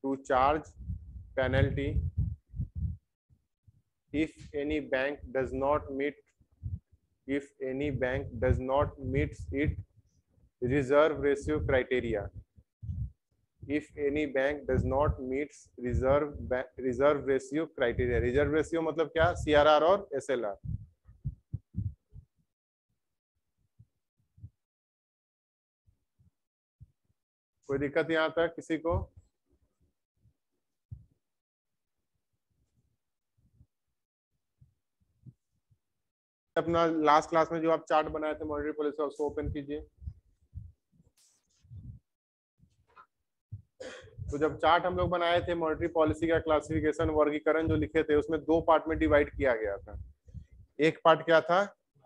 to charge penalty if any bank does not meet if any bank does not meets its reserve ratio criteria. If any bank does not meets reserve ratio criteria. reserve ratio मतलब क्या? CRR और SLR. कोई दिक्कत यहाँ तक किसी को? अपना लास्ट क्लास में जो आप चार्ट बनाए थे मॉनेटरी पॉलिसी, उसको ओपन कीजिए. तो जब चार्ट हम लोग बनाए थे मॉनेटरी पॉलिसी का क्लासिफिकेशन वर्गीकरण जो लिखे थे, उसमें दो पार्ट में डिवाइड किया गया था. एक पार्ट क्या था?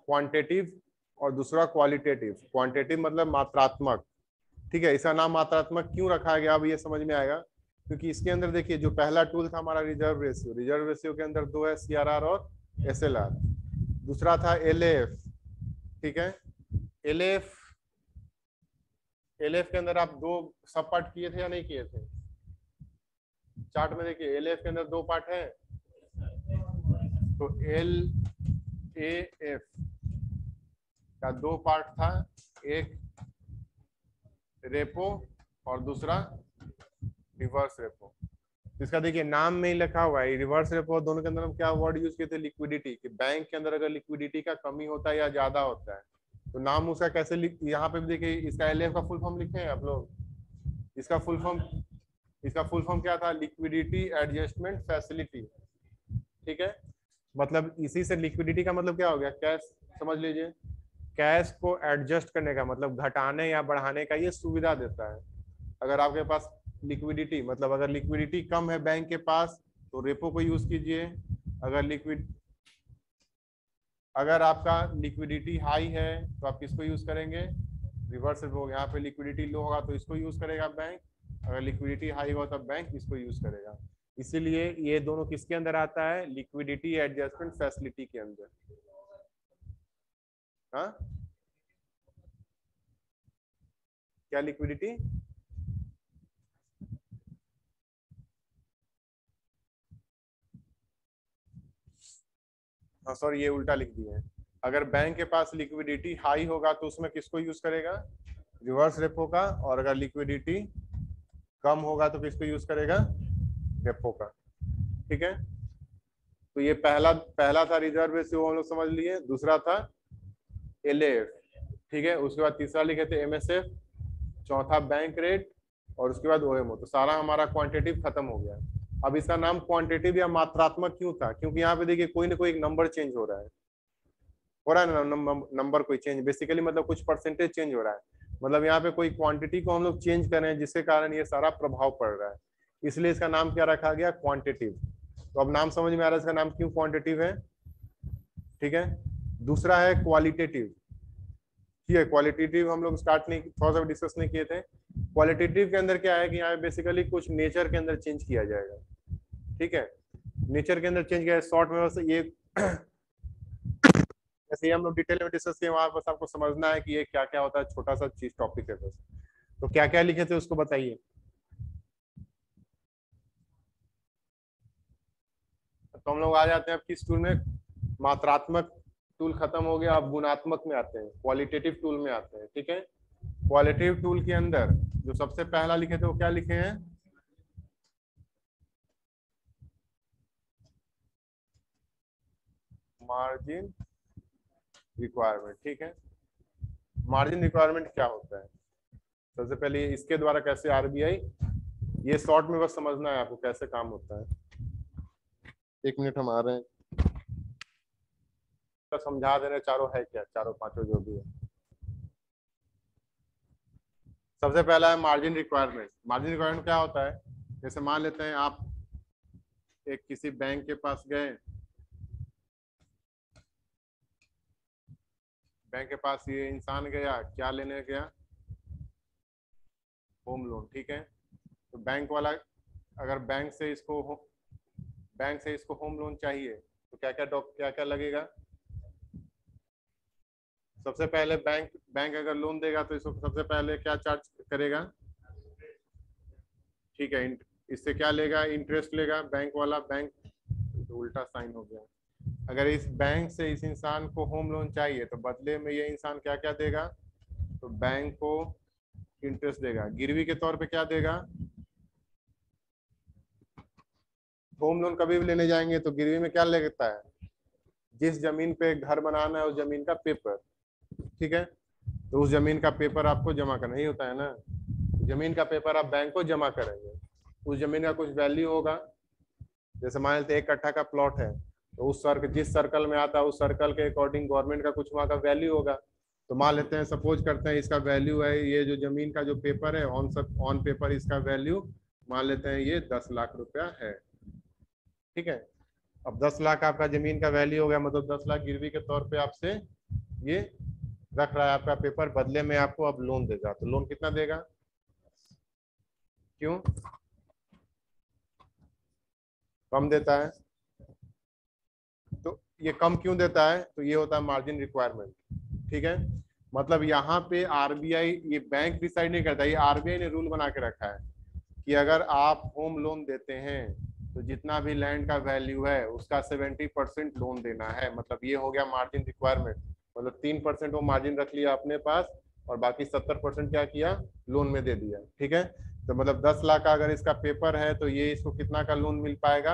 क्वांटिटेटिव और दूसरा क्वालिटेटिव. क्वांटिटेटिव मतलब मात्रात्मक. ठीक है, इसका नाम मात्रात्मक क्यों रखा गया अब ये समझ में आएगा. क्योंकि इसके अंदर देखिए, जो पहला टूल था हमारा रिजर्व रेशियो. रिजर्व रेशियो के अंदर दो है, CRR और SLR. दूसरा था LAF. ठीक है, LAF के अंदर आप दो सब पार्ट किए थे या नहीं किए थे? चार्ट में देखिए, LAF के अंदर दो पार्ट है. तो LAF का दो पार्ट था, एक रेपो और दूसरा रिवर्स रेपो. इसका देखिए नाम में ही लिखा हुआ है रिवर्स रेपो. दोनों के अंदर हम क्या वर्ड यूज किए थे? लिक्विडिटी. कि बैंक के अंदर अगर लिक्विडिटी का कमी होता है या ज्यादा होता है तो नाम उसका कैसे यहाँ पे भी देखिए, इसका LAF का फुल फॉर्म लिखे हैं आप लोग. इसका फुल फॉर्म क्या था? Liquidity adjustment facility. ठीक है, मतलब इसी से लिक्विडिटी का मतलब क्या हो गया? कैश. समझ लीजिए, कैश को एडजस्ट करने का मतलब घटाने या बढ़ाने का ये सुविधा देता है. अगर आपके पास लिक्विडिटी मतलब अगर लिक्विडिटी कम है बैंक के पास तो रेपो को यूज कीजिए. अगर आपका लिक्विडिटी हाई है तो आप किसको यूज करेंगे? Reverse repo. यहाँ पे लिक्विडिटी लो होगा तो इसको यूज करेगा बैंक. अगर लिक्विडिटी हाई होगा तो बैंक इसको यूज करेगा. इसीलिए ये दोनों किसके अंदर आता है? लिक्विडिटी एडजस्टमेंट फैसिलिटी के अंदर. हाँ, क्या लिक्विडिटी? हाँ सॉरी, ये उल्टा लिख दिए हैं. अगर बैंक के पास लिक्विडिटी हाई होगा तो उसमें किसको यूज करेगा? रिवर्स रेपो का. और अगर लिक्विडिटी कम होगा तो किसको यूज करेगा? रेपो का. ठीक है, तो ये पहला था रिजर्व रेशियो, हम लोग समझ लिए. दूसरा था LAF. ठीक है, उसके बाद तीसरा लिखे थे MSF. चौथा बैंक रेट. और उसके बाद OMO. तो सारा हमारा क्वांटिटेटिव खत्म हो गया. अब इसका नाम क्वांटिटेटिव या मात्रात्मक क्यों था? क्योंकि यहाँ पे देखिए कोई ना कोई एक नंबर चेंज हो रहा है. हो रहा है ना नंबर कोई चेंज. बेसिकली मतलब कुछ परसेंटेज चेंज हो रहा है. मतलब यहाँ पे कोई क्वांटिटी को हम लोग चेंज कर रहे हैं जिसके कारण ये सारा प्रभाव पड़ रहा है. इसलिए इसका नाम क्या रखा गया? क्वांटिटिव. तो अब नाम समझ में आ रहा है इसका नाम क्यों क्वांटिटिव है. ठीक है, दूसरा है क्वालिटेटिव. ठीक है, क्वालिटेटिव हम लोग स्टार्ट नहीं, थोड़ा सा डिस्कस नहीं किए थे. क्वालिटेटिव के अंदर क्या है कि यहाँ बेसिकली कुछ नेचर के अंदर चेंज किया जाएगा. ठीक है, नेचर के अंदर चेंज किया. शॉर्ट में बस ये जैसे हम लोग डिटेल में डिस्कस किए, वहां बस आपको समझना है कि ये क्या क्या होता है. छोटा सा चीज टॉपिक है बस. तो क्या क्या लिखे थे उसको बताइए. तो हम लोग आ जाते हैं अब किस टूल में? मात्रात्मक टूल खत्म हो गया, अब गुणात्मक में आते हैं, क्वालिटेटिव टूल में आते हैं. ठीक है, क्वालिटेटिव टूल के अंदर जो सबसे पहला लिखे थे वो क्या लिखे हैं? Margin requirement. ठीक है, मार्जिन रिक्वायरमेंट क्या होता है? सबसे पहले इसके द्वारा कैसे RBI, ये शॉर्ट में बस समझना है आपको कैसे काम होता है. एक मिनट हम आ रहे हैं, तो समझा दे रहे. चारों है क्या? चारों पांचों जो भी है. सबसे पहला है मार्जिन रिक्वायरमेंट. मार्जिन रिक्वायरमेंट क्या होता है? जैसे मान लेते हैं आप एक किसी बैंक के पास गए. बैंक के पास ये इंसान गया, क्या लेने गया? Home loan. ठीक है, तो बैंक वाला अगर बैंक से इसको होम लोन चाहिए तो क्या क्या लगेगा? सबसे पहले बैंक अगर लोन देगा तो इसको सबसे पहले क्या चार्ज करेगा? ठीक है, इससे क्या लेगा? इंटरेस्ट लेगा बैंक वाला. बैंक तो उल्टा साइन हो गया. अगर इस बैंक से इस इंसान को होम लोन चाहिए तो बदले में ये इंसान क्या क्या देगा, तो बैंक को इंटरेस्ट देगा। गिरवी के तौर पे क्या देगा, होम लोन कभी भी लेने जाएंगे तो गिरवी में क्या लगता है, जिस जमीन पे घर बनाना है उस जमीन का पेपर, ठीक है। तो उस जमीन का पेपर आपको जमा करना ही होता है ना, जमीन का पेपर आप बैंक को जमा करेंगे, उस जमीन का कुछ वैल्यू होगा। जैसे मान लेते 1 कट्ठा का प्लॉट है, तो उस सर्कल, जिस सर्कल में आता है उस सर्कल के अकॉर्डिंग गवर्नमेंट का कुछ वहाँ का वैल्यू होगा। तो मान लेते हैं, सपोज करते हैं इसका वैल्यू है, ये जो जमीन का जो पेपर है ऑन पेपर इसका वैल्यू मान लेते हैं ये 10 लाख रुपया है, ठीक है। अब 10 लाख आपका जमीन का वैल्यू हो गया, मतलब 10 लाख गिरवी के तौर पे आपसे ये रख रहा है आपका पेपर, बदले में आपको अब लोन देगा। तो लोन कितना देगा, क्यों कम देता है, तो ये कम क्यों देता है, तो ये होता है मार्जिन रिक्वायरमेंट, ठीक है। मतलब यहाँ पे आरबीआई, ये बैंक डिसाइड नहीं करता, ये आरबीआई ने रूल बना के रखा है कि अगर आप होम लोन देते हैं तो जितना भी लैंड का वैल्यू है उसका 70% लोन देना है। मतलब ये हो गया मार्जिन रिक्वायरमेंट, मतलब 3% वो मार्जिन रख लिया अपने पास और बाकी 70% क्या किया, लोन में दे दिया, ठीक है। तो मतलब 10 लाख का अगर इसका पेपर है तो ये इसको कितना का लोन मिल पाएगा,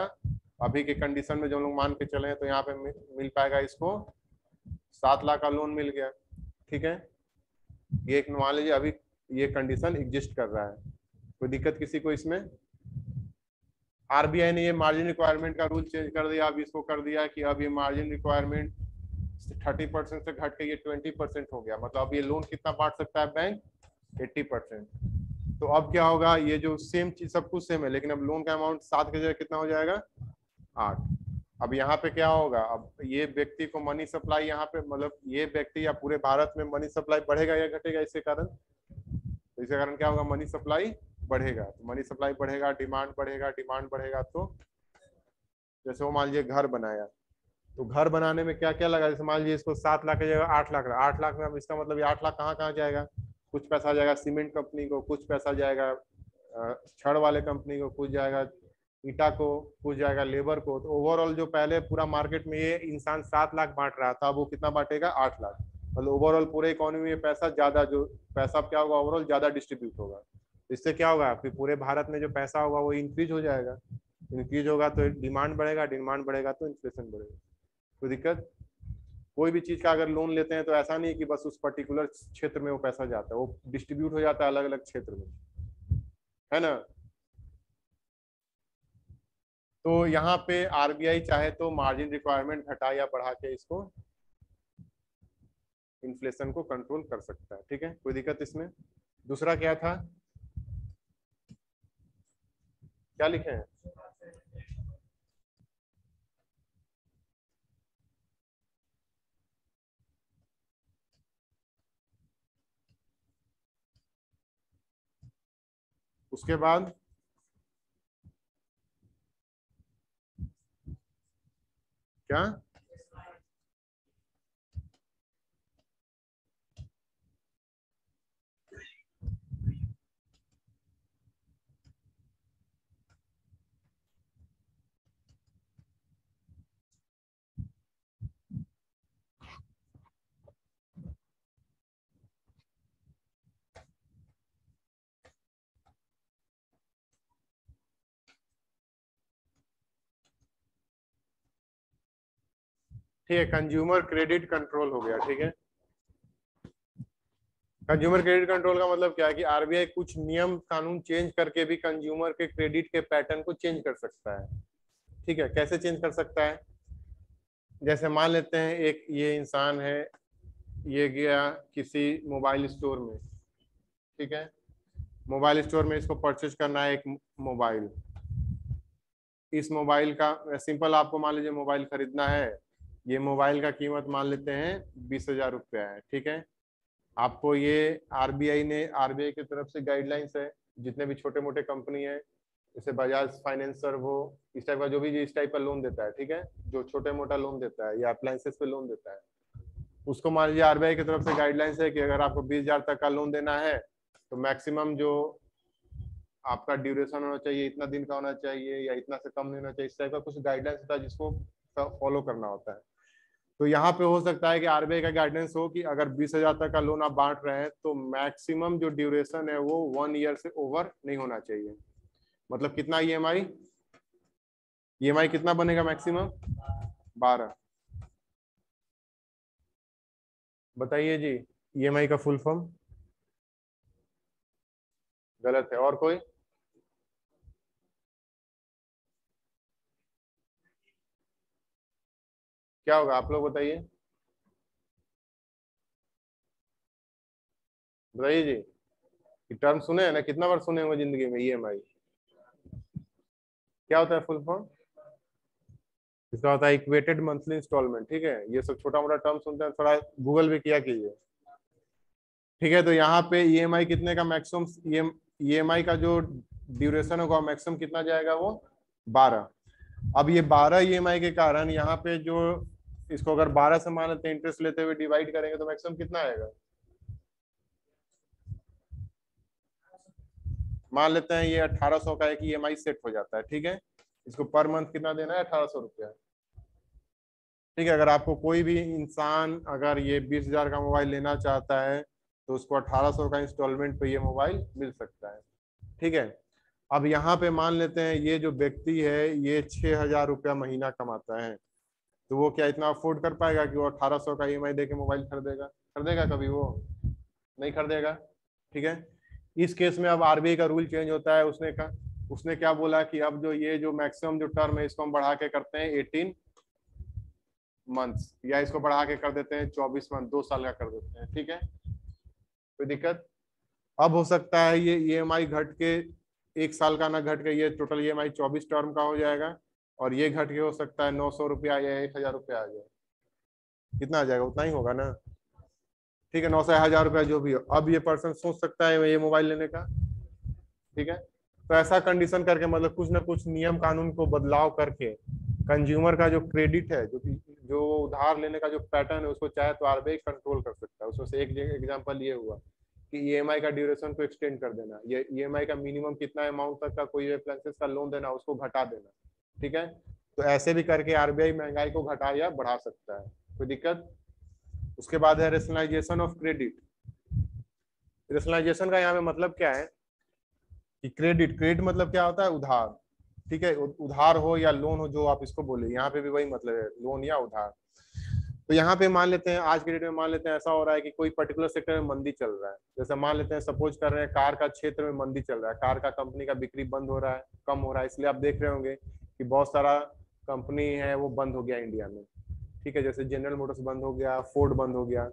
अभी के कंडीशन में जो लोग मान के चले हैं तो यहाँ पे मिल पाएगा इसको 7 लाख का लोन मिल गया, ठीक है। ये एक मान लीजिए अभी ये कंडीशन एग्जिस्ट कर रहा है, कोई दिक्कत किसी को इसमें। आरबीआई ने ये मार्जिन रिक्वायरमेंट का रूल चेंज कर दिया, अब इसको कर दिया कि अब ये मार्जिन रिक्वायरमेंट 30% से घट के ये 20% हो गया, मतलब अब ये लोन कितना बांट सकता है बैंक, 80%। तो अब क्या होगा, ये जो सेम चीज सब कुछ सेम है, लेकिन अब लोन का अमाउंट 7 की जगह कितना हो जाएगा, 8। अब यहाँ पे क्या होगा, अब ये व्यक्ति को मनी सप्लाई यहाँ पे, मतलब ये व्यक्ति या पूरे भारत में मनी सप्लाई बढ़ेगा या घटेगा इसके कारण, तो इसके कारण क्या होगा, मनी सप्लाई बढ़ेगा। तो मनी सप्लाई बढ़ेगा, डिमांड बढ़ेगा, डिमांड बढ़ेगा तो जैसे वो मान लीजिए घर बनाया, तो घर बनाने में क्या क्या लगा, जैसे मान लीजिए इसको 7 लाख की जगह 8 लाख, 8 लाख में अब इसका मतलब ये 8 लाख कहाँ कहाँ जाएगा, कुछ पैसा जाएगा सीमेंट कंपनी को, कुछ पैसा जाएगा छड़ वाले कंपनी को, कुछ जाएगा ईटा को, कुछ जाएगा लेबर को। तो ओवरऑल जो पहले पूरा मार्केट में ये इंसान 7 लाख बांट रहा था, वो कितना बांटेगा, 8 लाख। मतलब ओवरऑल पूरे इकोनॉमी में पैसा ज्यादा, जो पैसा क्या होगा ओवरऑल ज्यादा डिस्ट्रीब्यूट होगा। इससे क्या होगा, फिर पूरे भारत में जो पैसा होगा वो इंक्रीज हो जाएगा, इंक्रीज होगा तो डिमांड बढ़ेगा, डिमांड बढ़ेगा तो इन्फ्लेशन बढ़ेगा। कोई दिक्कत, कोई भी चीज का अगर लोन लेते हैं तो ऐसा नहीं है कि बस उस पर्टिकुलर क्षेत्र में वो पैसा जाता है, वो डिस्ट्रीब्यूट हो जाता है अलग अलग क्षेत्र में, है ना। तो यहाँ पे आरबीआई चाहे तो मार्जिन रिक्वायरमेंट घटा या बढ़ा के इसको इन्फ्लेशन को कंट्रोल कर सकता है, ठीक है, कोई दिक्कत इसमें। दूसरा क्या था, क्या लिखे हैं, उसके बाद क्या, ठीक है, कंज्यूमर क्रेडिट कंट्रोल हो गया, ठीक है। कंज्यूमर क्रेडिट कंट्रोल का मतलब क्या है कि आरबीआई कुछ नियम कानून चेंज करके भी कंज्यूमर के क्रेडिट के पैटर्न को चेंज कर सकता है, ठीक है। कैसे चेंज कर सकता है, जैसे मान लेते हैं एक ये इंसान है, ये गया किसी मोबाइल स्टोर में, ठीक है। मोबाइल स्टोर में इसको परचेज करना है एक मोबाइल, इस मोबाइल का सिंपल, आपको मान लीजिए मोबाइल खरीदना है, ये मोबाइल का कीमत मान लेते हैं 20,000 रुपया है, ठीक है। आपको ये आरबीआई की तरफ से गाइडलाइंस है, जितने भी छोटे मोटे कंपनी है, जैसे बजाज फाइनेंसर, वो इस टाइप का जो भी इस टाइप का लोन देता है, ठीक है, जो छोटे मोटा लोन देता है या अप्लायंसेस पे लोन देता है, उसको मान लीजिए आरबीआई की तरफ से गाइडलाइंस है कि अगर आपको 20,000 तक का लोन देना है तो मैक्सिमम जो आपका ड्यूरेशन होना चाहिए, इतना दिन का होना चाहिए या इतना से कम नहीं होना चाहिए, इस टाइप का कुछ गाइडलाइंस होता है जिसको फॉलो करना होता है। तो यहाँ पे हो सकता है कि आरबीआई का गाइडेंस हो कि अगर 20,000 तक का लोन आप बांट रहे हैं तो मैक्सिमम जो ड्यूरेशन है वो 1 ईयर से ओवर नहीं होना चाहिए। मतलब कितना ईएमआई, ईएमआई कितना बनेगा मैक्सिमम 12। बताइए जी, ईएमआई का फुल फॉर्म गलत है। और कोई? क्या होगा आप लोग बताइए, बताइए जी। टर्म सुने हैं ना, कितना बार सुने होंगे जिंदगी में ईएमआई। क्या होता है फुल फॉर्म? इसका होता है इक्वेटेड मंथली इंस्टॉलमेंट। ठीक है, ये सब छोटा मोटा टर्म सुनते हैं, थोड़ा गूगल भी किया कीजिए। ठीक है, तो यहाँ पे ईएमआई कितने का मैक्सिमम, ईएमआई का जो ड्यूरेशन होगा मैक्सिमम कितना जाएगा वो 12। अब ये 12 ईएमआई के कारण यहाँ पे जो इसको अगर 12 से मान लेते हैं इंटरेस्ट लेते हुए डिवाइड करेंगे तो मैक्सिमम कितना आएगा। मान लेते हैं ये 1800 का एक ईएमआई सेट हो जाता है। ठीक है, इसको पर मंथ कितना देना है, 1800 रुपया। ठीक है, अगर आपको कोई भी इंसान अगर ये 20,000 का मोबाइल लेना चाहता है तो उसको 1800 का इंस्टॉलमेंट पे ये मोबाइल मिल सकता है। ठीक है, अब यहाँ पे मान लेते हैं ये जो व्यक्ति है ये 6,000 रुपया महीना कमाता है, तो वो क्या इतना अफोर्ड कर पाएगा कि वो 1800 का ईएमआई देके मोबाइल खरीदेगा? खरीदेगा कभी वो? नहीं खरीदेगा। ठीक है, इस केस में अब आरबीआई का रूल चेंज होता है। उसने क्या बोला कि अब जो ये जो मैक्सिमम जो टर्म है इसको हम बढ़ा के करते हैं 18 मंथ्स, या इसको बढ़ा के कर देते हैं 24 मंथ, 2 साल का कर देते हैं। ठीक है, कोई दिक्कत? अब हो सकता है ये ईएमआई घट के 1 साल का ना घट के ये टोटल ईएमआई 24 टर्म का हो जाएगा, और ये घट के हो सकता है 900 रुपया या 1,000 रुपया आ जाए। कितना आ जाएगा? उतना ही होगा ना। ठीक है, 900 1,000 रुपया जो भी हो। अब ये पर्सन सोच सकता है ये मोबाइल लेने का। ठीक है, तो ऐसा कंडीशन करके मतलब कुछ ना कुछ नियम कानून को बदलाव करके कंज्यूमर का जो क्रेडिट है, जो उधार लेने का जो पैटर्न है उसको चाहे तो आरबीआई कंट्रोल कर सकता है। उसमें से एक एग्जांपल ये हुआ कि ईएमआई का ड्यूरेशन को एक्सटेंड कर देना, ये ईएमआई का मिनिमम कितना अमाउंट तक का कोई अप्लायंसेस का लोन देना उसको घटा देना। ठीक है, तो ऐसे भी करके आरबीआई महंगाई को घटा या बढ़ा सकता है। कोई दिक्कत? उसके बाद है रेशनलाइजेशन ऑफ क्रेडिट। रेशनलाइजेशन का यहाँ पे मतलब क्या है कि क्रेडिट मतलब क्या होता है, उधार। ठीक है, उधार हो या लोन हो जो आप इसको बोले, यहाँ पे भी वही मतलब है, लोन या उधार। तो यहाँ पे मान लेते हैं आज के डेट में मान लेते हैं ऐसा हो रहा है कि कोई पर्टिकुलर सेक्टर में मंदी चल रहा है। जैसे मान लेते हैं सपोज कर रहे हैं कार का क्षेत्र में मंदी चल रहा है, कार का कंपनी का बिक्री बंद हो रहा है, कम हो रहा है, इसलिए आप देख रहे होंगे कि बहुत सारा कंपनी है वो बंद हो गया इंडिया में। ठीक है, जैसे जनरल मोटर्स बंद हो गया, फोर्ड बंद हो गया।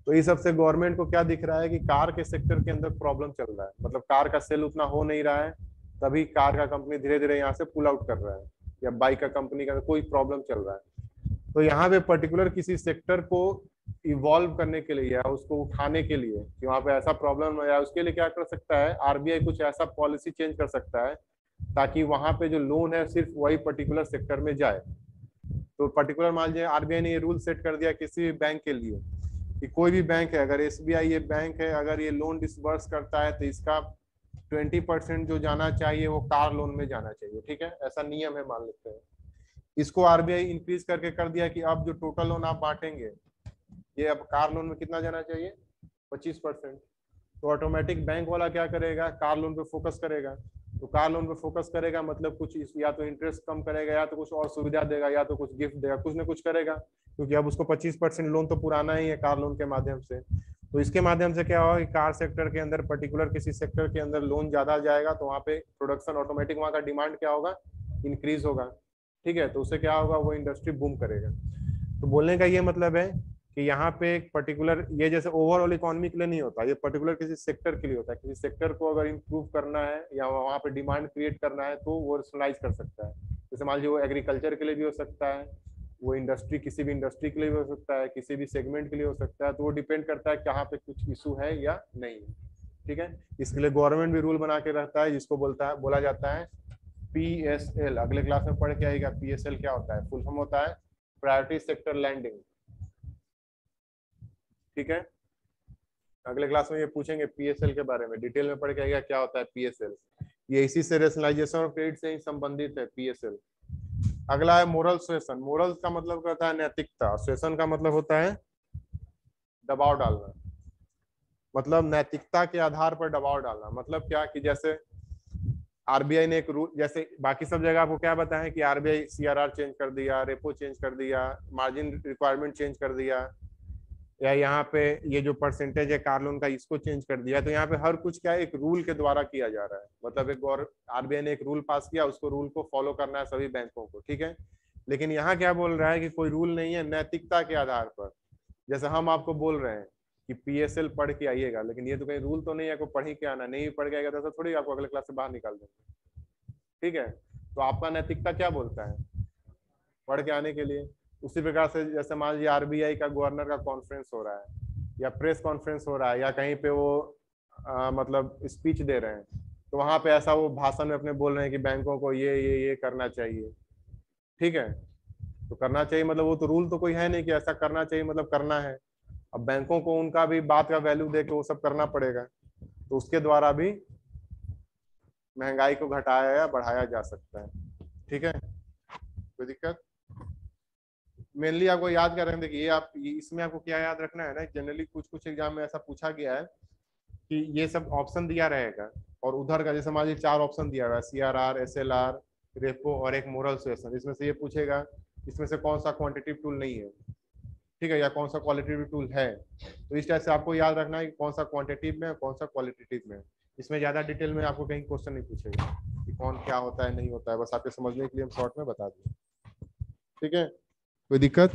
तो इस सबसे गवर्नमेंट को क्या दिख रहा है कि कार के सेक्टर के अंदर प्रॉब्लम चल रहा है, मतलब कार का सेल उतना हो नहीं रहा है, तभी कार का कंपनी धीरे धीरे यहाँ से पुल आउट कर रहा है, या बाइक का कंपनी का कोई प्रॉब्लम चल रहा है। तो यहाँ पे पर्टिकुलर किसी सेक्टर को इवॉल्व करने के लिए या उसको उठाने के लिए कि वहाँ पे ऐसा प्रॉब्लम है, उसके लिए क्या कर सकता है आरबीआई, कुछ ऐसा पॉलिसी चेंज कर सकता है ताकि वहां पे जो लोन है सिर्फ वही पर्टिकुलर सेक्टर में जाए। तो पर्टिकुलर मान लीजिए आरबीआई ने ये रूल सेट कर दिया किसी भी बैंक के लिए कि कोई भी बैंक है, अगर एसबीआई ये बैंक है, अगर ये लोन डिसबर्स करता है तो इसका 20% जो जाना चाहिए वो कार लोन में जाना चाहिए। ठीक है, ऐसा नियम है मान लेते हैं। इसको आरबीआई इंक्रीज करके कर दिया कि अब जो टोटल लोन आप बांटेंगे ये अब कार लोन में कितना जाना चाहिए, 25%। तो ऑटोमेटिक बैंक वाला क्या करेगा, कार लोन पे फोकस करेगा। तो कार लोन पे फोकस करेगा मतलब कुछ या तो इंटरेस्ट कम करेगा, या तो कुछ और सुविधा देगा, या तो कुछ गिफ्ट देगा, कुछ ना कुछ करेगा, क्योंकि अब उसको 25% लोन तो पुराना ही है कार लोन के माध्यम से। तो इसके माध्यम से क्या होगा कि कार सेक्टर के अंदर पर्टिकुलर किसी सेक्टर के अंदर लोन ज्यादा जाएगा तो वहाँ पे प्रोडक्शन ऑटोमेटिक, वहाँ का डिमांड क्या होगा, इंक्रीज होगा। ठीक है, तो उससे क्या होगा, वो इंडस्ट्री बूम करेगा। तो बोलने का ये मतलब है कि यहाँ पे एक पर्टिकुलर, ये जैसे ओवरऑल इकोनॉमी के लिए नहीं होता, ये पर्टिकुलर किसी सेक्टर के लिए होता है। किसी सेक्टर को अगर इम्प्रूव करना है या वहाँ पे डिमांड क्रिएट करना है तो वो रेशनलाइज कर सकता है। जैसे मान लीजिए वो एग्रीकल्चर के लिए भी हो सकता है, वो इंडस्ट्री किसी भी इंडस्ट्री के लिए भी हो सकता है, किसी भी सेगमेंट के लिए हो सकता है। तो वो डिपेंड करता है कहाँ पे कुछ इशू है या नहीं। ठीक है, इसके लिए गवर्नमेंट भी रूल बना के रखता है जिसको बोला जाता है पीएसएल। अगले क्लास में पढ़ के आएगा पीएसएल क्या होता है, फुल फॉर्म होता है प्रायोरिटी सेक्टर लैंडिंग। ठीक है, अगले क्लास में ये पूछेंगे पीएसएल के बारे में, डिटेल में पढ़ के आएगा क्या होता है पीएसएल। ये इसी से रेशनलाइजेशन ऑफ क्रेडिट से ही संबंधित है पीएसएल। अगला है मोरल सुएसन। मोरल का मतलब होता है नैतिकता, सुएसन का मतलब होता है दबाव डालना, मतलब नैतिकता के आधार पर दबाव डालना। मतलब क्या कि जैसे आरबीआई ने एक रूल, जैसे बाकी सब जगह आपको क्या बताएं कि आरबीआई सीआरआर चेंज कर दिया, रेपो चेंज कर दिया, मार्जिन रिक्वायरमेंट चेंज कर दिया, या यहाँ पे ये जो परसेंटेज है कार लोन का इसको चेंज कर दिया। तो यहाँ पे हर कुछ क्या है, एक रूल के द्वारा किया जा रहा है। मतलब एक आरबीआई ने एक रूल पास किया, उसको रूल को फॉलो करना है सभी बैंकों को, ठीक है। लेकिन यहाँ क्या बोल रहा है कि कोई रूल नहीं है, नैतिकता के आधार पर। जैसे हम आपको बोल रहे हैं कि पीएसएल पढ़ के आइएगा, लेकिन ये तो कहीं रूल तो नहीं है को पढ़ ही के आना, नहीं पढ़ के आएगा तो ऐसा थोड़ी आपको अगले क्लास से बाहर निकाल देंगे, ठीक है। तो आपका नैतिकता क्या बोलता है, पढ़ के आने के लिए। उसी प्रकार से जैसे मान लीजिए आरबीआई का गवर्नर का कॉन्फ्रेंस हो रहा है, या प्रेस कॉन्फ्रेंस हो रहा है, या कहीं पे वो मतलब स्पीच दे रहे हैं, तो वहां पे ऐसा वो भाषण में अपने बोल रहे हैं कि बैंकों को ये करना चाहिए, ठीक है। तो करना चाहिए मतलब वो तो रूल तो कोई है नहीं कि ऐसा करना चाहिए मतलब करना है। अब बैंकों को उनका भी बात का वैल्यू दे के वो सब करना पड़ेगा, तो उसके द्वारा भी महंगाई को घटाया या बढ़ाया जा सकता है, ठीक है। कोई दिक्कत? मेनली आपको याद कर रहे हैं, देखिए इसमें आपको क्या याद रखना है ना, जनरली कुछ कुछ एग्जाम में ऐसा पूछा गया है कि ये सब ऑप्शन दिया रहेगा, और उधर का जैसे मान लीजिए 4 ऑप्शन दिया हुआ है, सीआरआर, एसएलआर, रेपो और एक मोरल सुएसन। इसमें से ये पूछेगा इसमें से कौन सा क्वांटिटेटिव टूल नहीं है, ठीक है, या कौन सा क्वालिटेटिव टूल है। तो इस टाइप से आपको याद रखना है कि कौन सा क्वांटिटेटिव में है, कौन सा क्वालिटेटिव में है। इसमें ज्यादा डिटेल में आपको कहीं क्वेश्चन नहीं पूछेगा कि कौन क्या होता है नहीं होता है, बस आपके समझने के लिए हम शॉर्ट में बता दें, ठीक है। कोई दिक्कत?